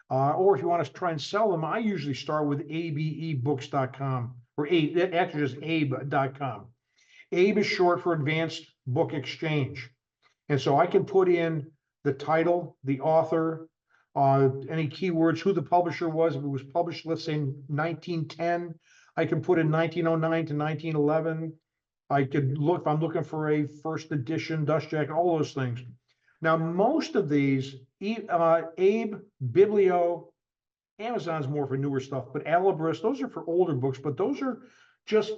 Or if you want to try and sell them, I usually start with abebooks.com or actually just abe.com. Abe is short for Advanced Book Exchange. And so I can put in the title, the author, any keywords, who the publisher was. If it was published, let's say in 1910, I can put in 1909 to 1911. I could look, if I'm looking for a first edition dust jacket, all those things. Now, most of these, Abe, Biblio, Amazon's more for newer stuff, but Alibris, those are for older books, but those are just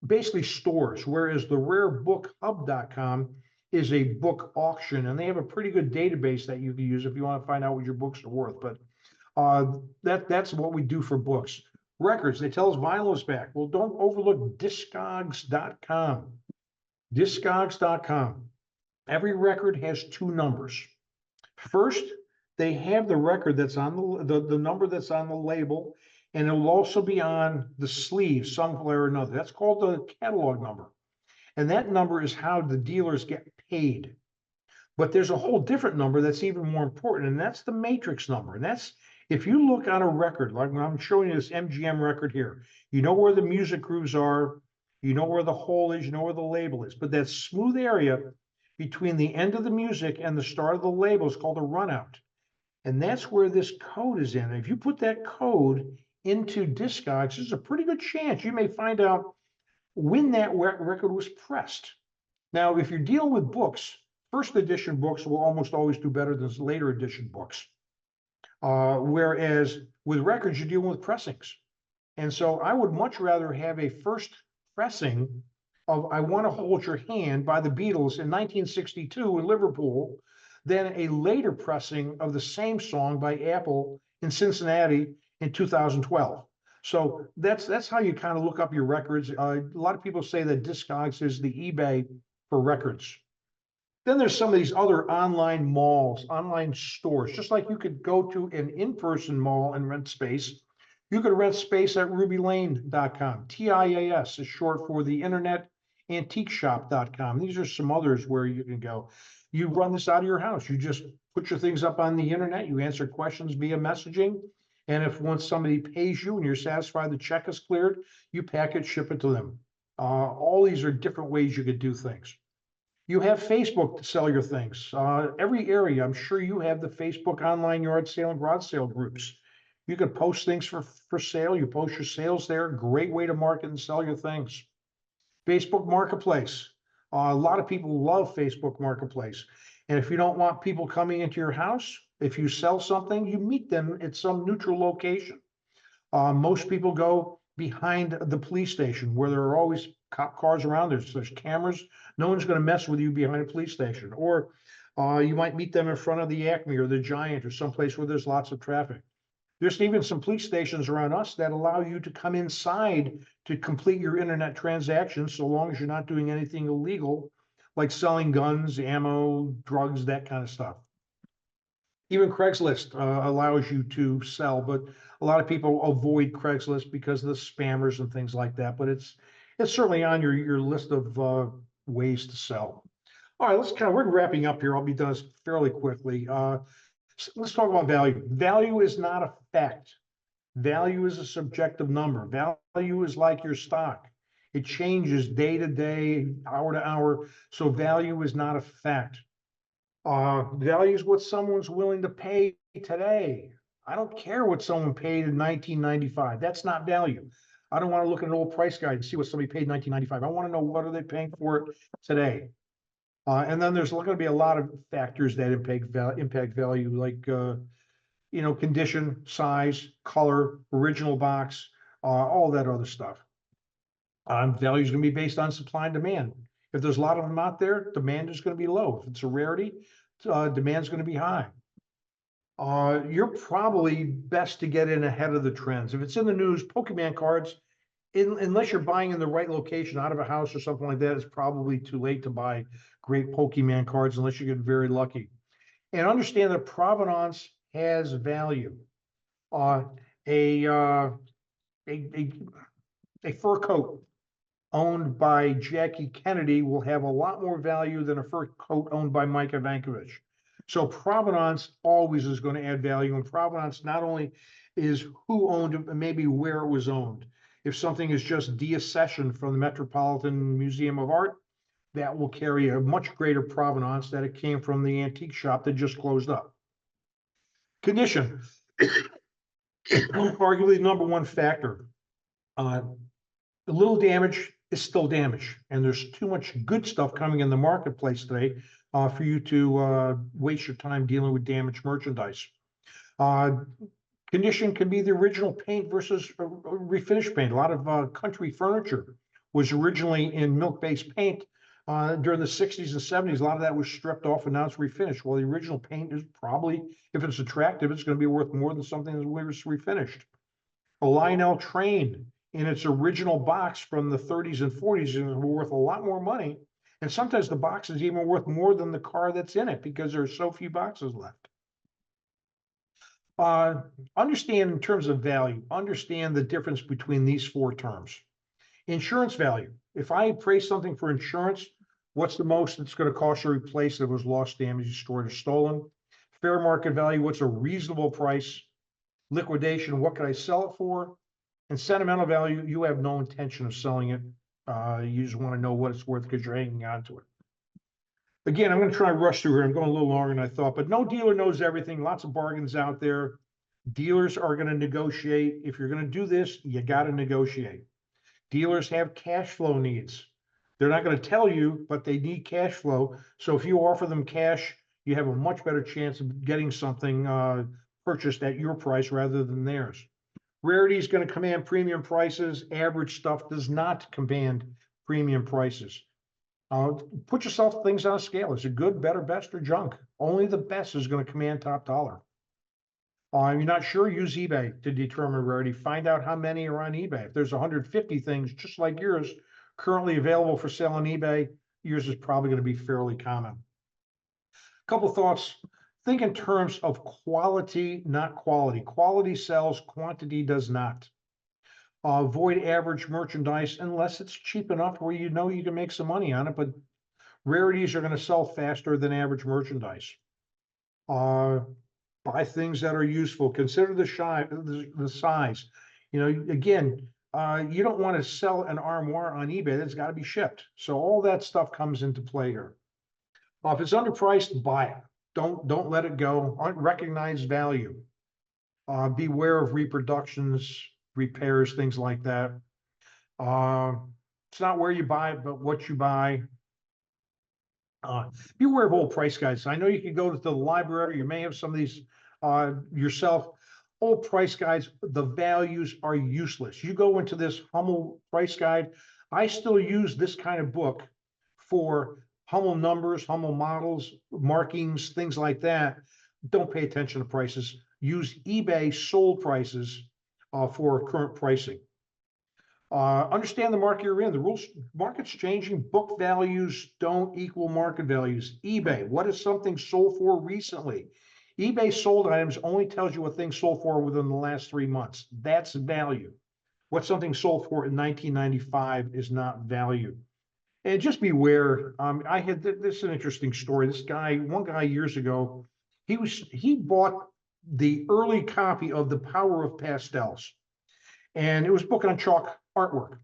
basically stores, whereas the rarebookhub.com is a book auction, and they have a pretty good database that you can use if you want to find out what your books are worth. But that's what we do for books. Records, they tell us vinyl is back. Well, don't overlook Discogs.com. Discogs.com. Every record has 2 numbers. First, they have the record that's on the number that's on the label, and it will also be on the sleeve, some way or another. That's called the catalog number. And that number is how the dealers get paid. But there's a whole different number that's even more important, and that's the matrix number. And that's, if you look on a record, like when I'm showing you this MGM record here, you know where the music grooves are, you know where the hole is, you know where the label is. But that smooth area between the end of the music and the start of the label is called a runout. And that's where this code is in. And if you put that code into Discogs, there's a pretty good chance you may find out when that record was pressed. Now, if you're dealing with books, first edition books will almost always do better than later edition books. Whereas with records, you're dealing with pressings. And so I would much rather have a first pressing of I Want to Hold Your Hand by the Beatles in 1962 in Liverpool than a later pressing of the same song by Apple in Cincinnati in 2012. So that's how you kind of look up your records. A lot of people say that Discogs is the eBay for records. Then there's some of these other online malls, online stores, just like you could go to an in-person mall and rent space. You could rent space at rubylane.com. TIAS is short for the Internet Antique Shop.com. These are some others where you can go. You run this out of your house. You just put your things up on the internet. You answer questions via messaging. And if once somebody pays you and you're satisfied the check is cleared, you pack it, ship it to them. All these are different ways you could do things. You have Facebook to sell your things. Every area, I'm sure you have the Facebook online yard sale and garage sale groups. You can post things for sale. You post your sales there. Great way to market and sell your things. Facebook Marketplace. A lot of people love Facebook Marketplace. And if you don't want people coming into your house, if you sell something, you meet them at some neutral location. Most people go behind the police station where there are always cop cars around. There's cameras. No one's going to mess with you behind a police station. Or you might meet them in front of the Acme or the Giant or someplace where there's lots of traffic. There's even some police stations around us that allow you to come inside to complete your internet transactions, so long as you're not doing anything illegal, like selling guns, ammo, drugs, that kind of stuff. Even Craigslist allows you to sell, but a lot of people avoid Craigslist because of the spammers and things like that. But it's certainly on your list of ways to sell. All right, we're wrapping up here. I'll be done fairly quickly. Let's talk about value. Value is not a fact. Value is a subjective number. Value is like your stock. It changes day to day, hour to hour. So value is not a fact. Value is what someone's willing to pay today. I don't care what someone paid in 1995. That's not value. I don't want to look at an old price guide and see what somebody paid in 1995. I want to know what are they paying for it today. And then there's going to be a lot of factors that impact value, like condition, size, color, original box, all that other stuff. Value is going to be based on supply and demand. If there's a lot of them out there, demand is going to be low. If it's a rarity, demand is going to be high. You're probably best to get in ahead of the trends. If it's in the news, Pokemon cards, unless you're buying in the right location out of a house or something like that, it's probably too late to buy great Pokemon cards unless you get very lucky. And understand that provenance has value. A fur coat owned by Jackie Kennedy will have a lot more value than a fur coat owned by Mike Ivankovich. So provenance always is going to add value, and provenance not only is who owned it, but maybe where it was owned. If something is just deaccessioned from the Metropolitan Museum of Art, that will carry a much greater provenance that it came from the antique shop that just closed up. Condition, arguably the number one factor. A little damage is still damage, and there's too much good stuff coming in the marketplace today for you to waste your time dealing with damaged merchandise. Condition can be the original paint versus refinished paint. A lot of country furniture was originally in milk-based paint. During the 60s and 70s, a lot of that was stripped off and now it's refinished. Well, the original paint is probably, if it's attractive, it's going to be worth more than something that was refinished. A Lionel train in its original box from the 30s and 40s is worth a lot more money. And sometimes the box is even worth more than the car that's in it because there are so few boxes left. Understand in terms of value, understand the difference between these four terms. Insurance value. If I appraise something for insurance, what's the most it's going to cost you to replace if it was lost, damaged, destroyed, or stolen? Fair market value, what's a reasonable price? Liquidation, what could I sell it for? And sentimental value, you have no intention of selling it. You just want to know what it's worth because you're hanging on to it. Again, I'm going to try and rush through here. I'm going a little longer than I thought, but no dealer knows everything. Lots of bargains out there. Dealers are going to negotiate. If you're going to do this, you got to negotiate. Dealers have cash flow needs. They're not going to tell you, but they need cash flow. So if you offer them cash, you have a much better chance of getting something purchased at your price rather than theirs. Rarity is going to command premium prices. Average stuff does not command premium prices. Put yourself things on a scale. Is it good, better, best, or junk? Only the best is going to command top dollar. You're not sure, use eBay to determine rarity. Find out how many are on eBay. If there's 150 things just like yours currently available for sale on eBay, yours is probably going to be fairly common. A couple thoughts. Think in terms of quality, not quality. Quality sells, quantity does not. Avoid average merchandise unless it's cheap enough where you know you can make some money on it, but rarities are going to sell faster than average merchandise. Buy things that are useful. Consider the size. Again, you don't want to sell an armoire on eBay. That's got to be shipped. So all that stuff comes into play here. If it's underpriced, buy it. Don't let it go. Recognize value. Beware of reproductions, repairs, things like that. It's not where you buy it, but what you buy. Beware of old price guides. I know you can go to the library, you may have some of these yourself. Old price guides, the values are useless. You go into this Hummel price guide. I still use this kind of book for Hummel numbers, Hummel models, markings, things like that. Don't pay attention to prices. Use eBay sold prices for current pricing. Understand the market you're in. The rules, market's changing. Book values don't equal market values. eBay, what is something sold for recently? eBay sold items only tells you what things sold for within the last 3 months. That's value. What something sold for in 1995 is not value. And just beware. I had this is an interesting story. One guy years ago, he bought the early copy of The Power of Pastels, and it was a book on chalk artwork.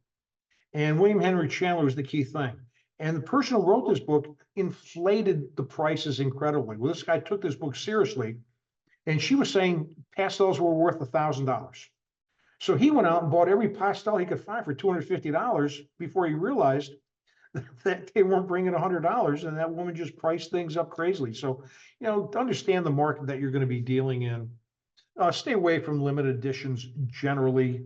And William Henry Chandler was the key thing. And the person who wrote this book inflated the prices incredibly. Well, this guy took this book seriously, and she was saying pastels were worth $1,000. So he went out and bought every pastel he could find for $250 before he realized that they weren't bringing $100, and that woman just priced things up crazily. So, understand the market that you're going to be dealing in. Stay away from limited editions generally.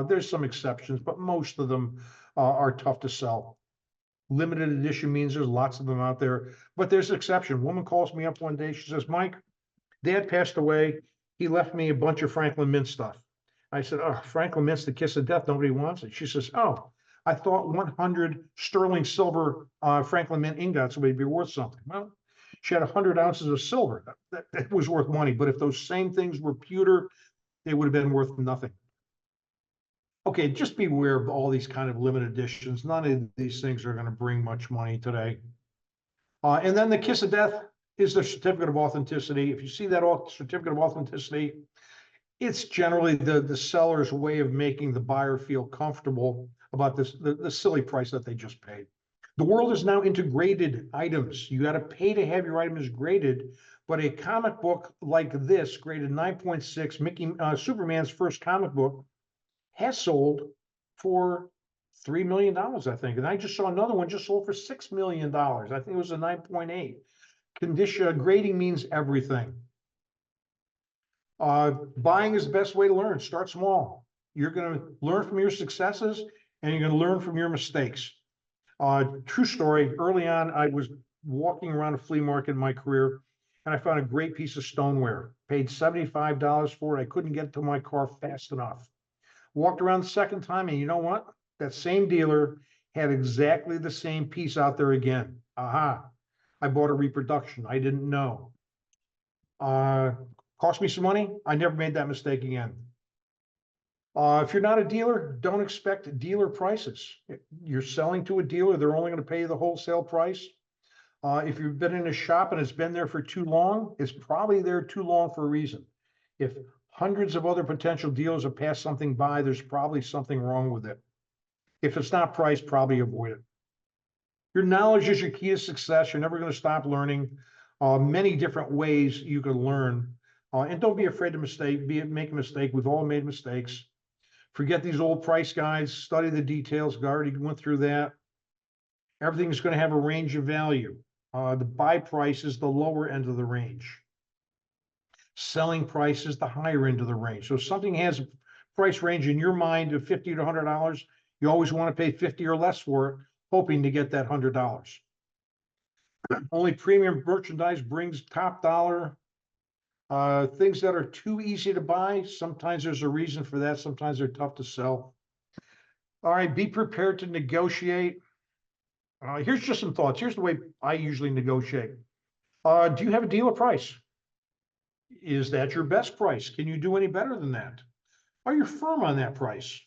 There's some exceptions, but most of them are tough to sell. Limited edition means there's lots of them out there, but there's an exception. Woman calls me up one day. She says, Mike, Dad passed away. He left me a bunch of Franklin Mint stuff. I said, oh, Franklin Mint's the kiss of death. Nobody wants it. She says, oh, I thought 100 sterling silver Franklin Mint ingots would be worth something. Well, she had 100 ounces of silver. That was worth money. But if those same things were pewter, they would have been worth nothing. Okay, just beware of all these kind of limited editions. None of these things are going to bring much money today. And then the kiss of death is the certificate of authenticity. If you see that certificate of authenticity, it's generally the seller's way of making the buyer feel comfortable about the silly price that they just paid. The world is now into graded items. You got to pay to have your items graded, but a comic book like this, graded 9.6, Superman's first comic book, has sold for $3 million, I think. And I just saw another one just sold for $6 million. I think it was a 9.8. Condition grading means everything. Buying is the best way to learn. Start small. You're going to learn from your successes, and you're going to learn from your mistakes. True story. Early on, I was walking around a flea market in my career, and I found a great piece of stoneware. Paid $75 for it. I couldn't get it to my car fast enough. Walked around the second time, and you know what? That same dealer had exactly the same piece out there again. Aha. I bought a reproduction. I didn't know. Cost me some money. I never made that mistake again. If you're not a dealer, don't expect dealer prices. You're selling to a dealer, they're only going to pay you the wholesale price. If you've been in a shop and it's been there for too long, it's probably there too long for a reason. If hundreds of other potential dealers have passed something by, there's probably something wrong with it. If it's not priced, probably avoid it. Your knowledge is your key to success. You're never going to stop learning. Many different ways you can learn. And don't be afraid to make a mistake. We've all made mistakes. Forget these old price guides. Study the details. We already went through that. Everything's going to have a range of value. The buy price is the lower end of the range. Selling price is the higher end of the range. So if something has a price range in your mind of $50 to $100, you always want to pay 50 or less for it, hoping to get that $100. Only premium merchandise brings top dollar. Things that are too easy to buy, sometimes there's a reason for that. Sometimes they're tough to sell. All right, be prepared to negotiate. Here's just some thoughts. Here's the way I usually negotiate. Do you have a dealer price? Is that your best price? Can you do any better than that? Are you firm on that price?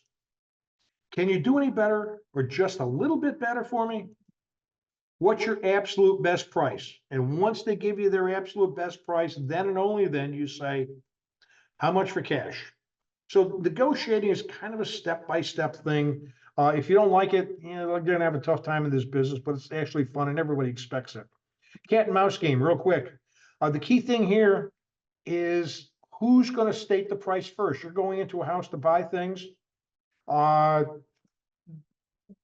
Can you do any better or just a little bit better for me? What's your absolute best price? And once they give you their absolute best price, then and only then you say, how much for cash? So negotiating is kind of a step-by-step thing. If you don't like it, you're going to have a tough time in this business, but it's actually fun and everybody expects it. Cat and mouse game, real quick. The key thing here is Who's going to state the price first? You're going into a house to buy things. Uh,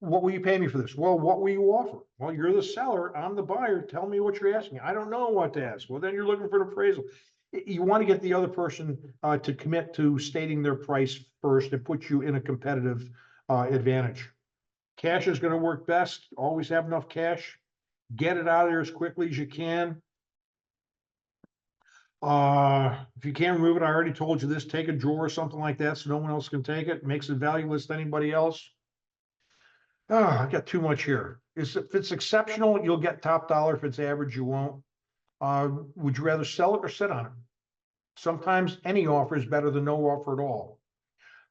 what will you pay me for this? Well, what will you offer? Well, you're the seller. I'm the buyer. Tell me what you're asking. I don't know what to ask. Well, then you're looking for an appraisal. You want to get the other person to commit to stating their price first and put you in a competitive advantage. Cash is going to work best. Always have enough cash. Get it out of there as quickly as you can. If you can't remove it, I already told you this, take a drawer or something like that so no one else can take it. Makes it valueless to anybody else. I got too much here. If it's exceptional, you'll get top dollar. If it's average, you won't. Would you rather sell it or sit on it? Sometimes any offer is better than no offer at all.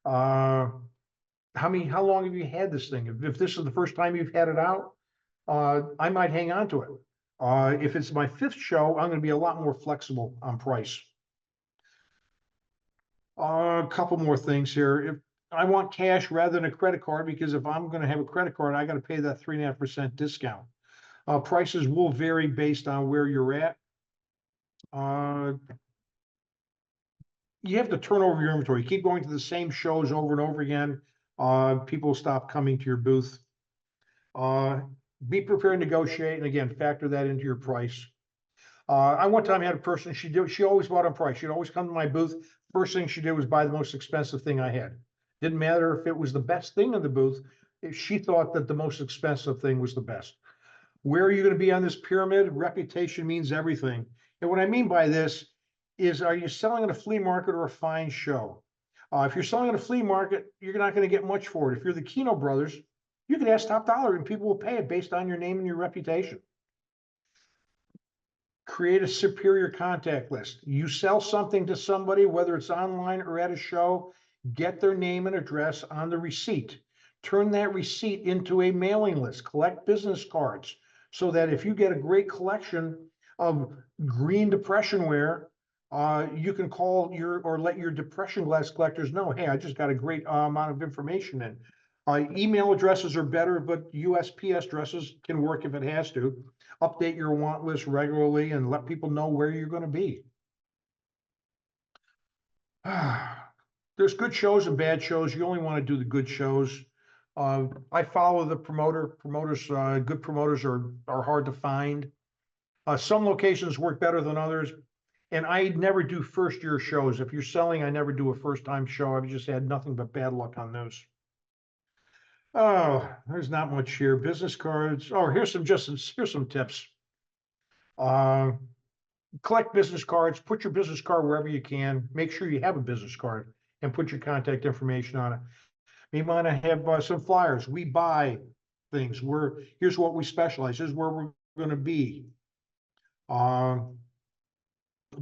How long have you had this thing? If this is the first time you've had it out, I might hang on to it. If it's my 5th show, I'm going to be a lot more flexible on price. A couple more things here. If I want cash rather than a credit card, because if I'm going to have a credit card, I got to pay that 3.5% discount. Prices will vary based on where you're at. You have to turn over your inventory. Keep going to the same shows over and over again. People stop coming to your booth. Be prepared to negotiate, and again, factor that into your price. I one time had a person, she always bought on price. She'd always come to my booth. First thing she did was buy the most expensive thing I had. Didn't matter if it was the best thing in the booth. If she thought that the most expensive thing was the best. Where are you going to be on this pyramid? Reputation means everything. And what I mean by this is, are you selling at a flea market or a fine show? If you're selling at a flea market, you're not going to get much for it. If you're the Keno brothers, you can ask top dollar and people will pay it based on your name and your reputation. Create a superior contact list. You sell something to somebody, whether it's online or at a show, get their name and address on the receipt. Turn that receipt into a mailing list. Collect business cards so that if you get a great collection of green depression wear, you can call or let your depression glass collectors know, hey, I just got a great amount of information in. Email addresses are better, but USPS addresses can work if it has to. Update your want list regularly and let people know where you're going to be. There's good shows and bad shows. You only want to do the good shows. I follow the promoter. Good promoters are hard to find. Some locations work better than others. And I never do first-year shows. If you're selling, I never do a first-time show. I've just had nothing but bad luck on those. Oh, there's not much here. Business cards. Oh, here's some tips. Collect business cards. Put your business card wherever you can. Make sure you have a business card and put your contact information on it. You might have some flyers. We buy things. Here's what we specialize. Here's where we're going to be.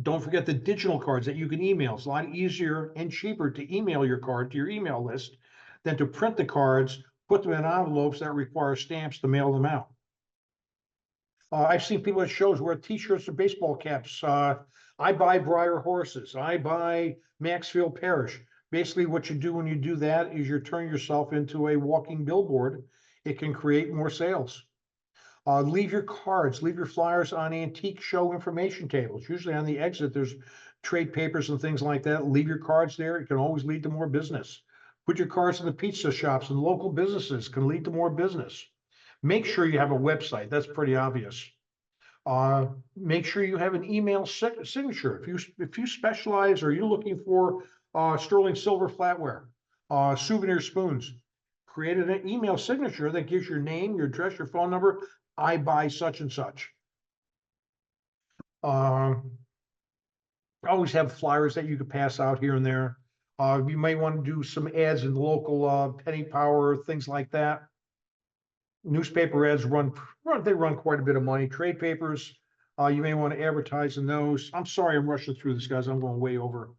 Don't forget the digital cards that you can email. It's a lot easier and cheaper to email your card to your email list than to print the cards, put them in envelopes that require stamps to mail them out. I've seen people at shows wear t-shirts or baseball caps. I buy Briar horses. I buy Maxfield Parish. Basically, what you do when you do that is you turn yourself into a walking billboard. It can create more sales. Leave your cards, leave your flyers on antique show information tables. Usually on the exit, there's trade papers and things like that. Leave your cards there. It can always lead to more business. Put your cards in the pizza shops and local businesses can lead to more business. Make sure you have a website. That's pretty obvious. Make sure you have an email signature. If you specialize or you're looking for sterling silver flatware, souvenir spoons, create an email signature that gives your name, your address, your phone number. I buy such and such. Always have flyers that you could pass out here and there. You may want to do some ads in the local penny power, things like that. Newspaper ads run quite a bit of money. Trade papers, you may want to advertise in those. I'm sorry I'm rushing through this, guys. I'm going way over.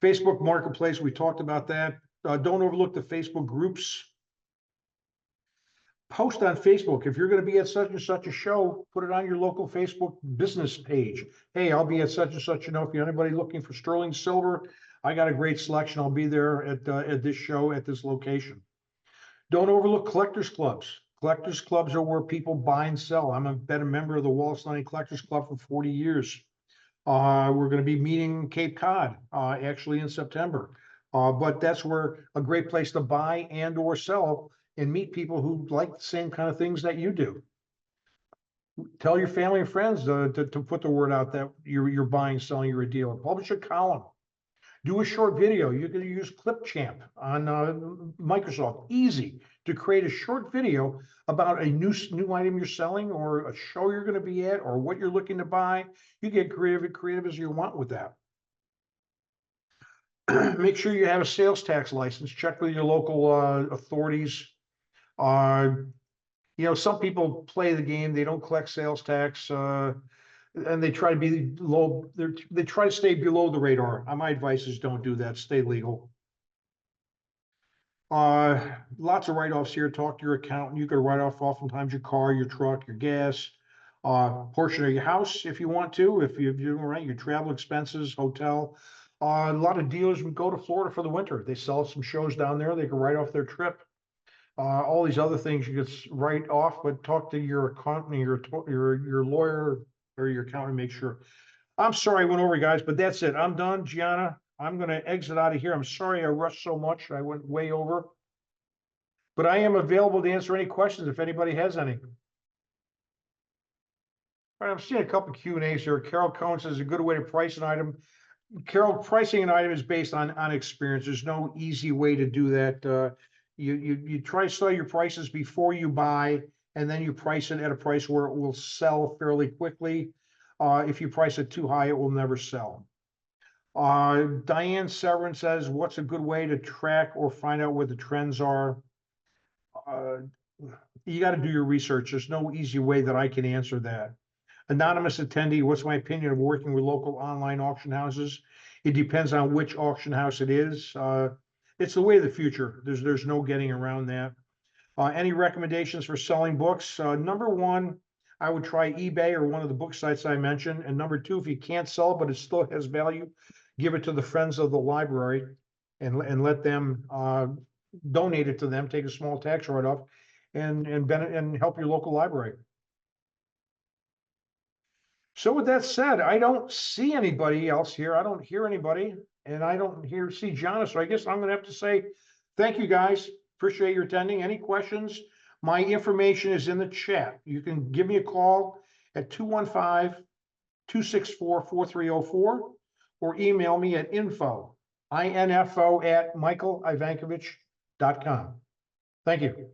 Facebook Marketplace, we talked about that. Don't overlook the Facebook groups. Post on Facebook. If you're going to be at such and such a show, put it on your local Facebook business page. Hey, I'll be at such and such. If you're anybody looking for sterling silver, I got a great selection. I'll be there at this show at this location. Don't overlook collectors clubs. Collectors clubs are where people buy and sell. I've been a member of the Wallace Line Collectors Club for 40 years. We're going to be meeting Cape Cod, actually in September. But that's where a great place to buy and or sell and meet people who like the same kind of things that you do. Tell your family and friends to put the word out that you're buying, selling, you're a dealer. Publish a column. Do a short video. You can use Clipchamp on Microsoft. Easy to create a short video about a new item you're selling or a show you're going to be at or what you're looking to buy. You get creative as you want with that. Make sure you have a sales tax license. Check with your local authorities. Some people play the game. They don't collect sales tax. And they try to be low. They try to stay below the radar. My advice is don't do that. Stay legal. Lots of write-offs here. Talk to your accountant. You could write off oftentimes your car, your truck, your gas, portion of your house if you want to. If you're right, your travel expenses, hotel. A lot of dealers would go to Florida for the winter. They sell some shows down there. They can write off their trip. All these other things you could write off, but talk to your accountant, your lawyer or your accountant, make sure. I'm sorry I went over, guys, but that's it. I'm done. Gianna, I'm going to exit out of here. I'm sorry I rushed so much. I went way over. But I am available to answer any questions if anybody has any. All right, I'm seeing a couple of Q&As here. Carol Cohen says a good way to price an item. Carol, pricing an item is based on experience. There's no easy way to do that. You try to sell your prices before you buy, and then you price it at a price where it will sell fairly quickly. If you price it too high, it will never sell. Diane Severin says, what's a good way to track or find out what the trends are? You got to do your research. There's no easy way that I can answer that. Anonymous attendee, what's my opinion of working with local online auction houses? It depends on which auction house it is. It's the way of the future. There's no getting around that. Any recommendations for selling books? Number one, I would try eBay or one of the book sites I mentioned. And number two, if you can't sell it, but it still has value, give it to the friends of the library and let them donate it to them, take a small tax write-off and help your local library. So with that said, I don't see anybody else here. I don't hear anybody, and I don't see Gianna. So I guess I'm going to have to say thank you, guys. Appreciate your attending. Any questions? My information is in the chat. You can give me a call at 215-264-4304 or email me at info@michaelivankovich.com. Thank you.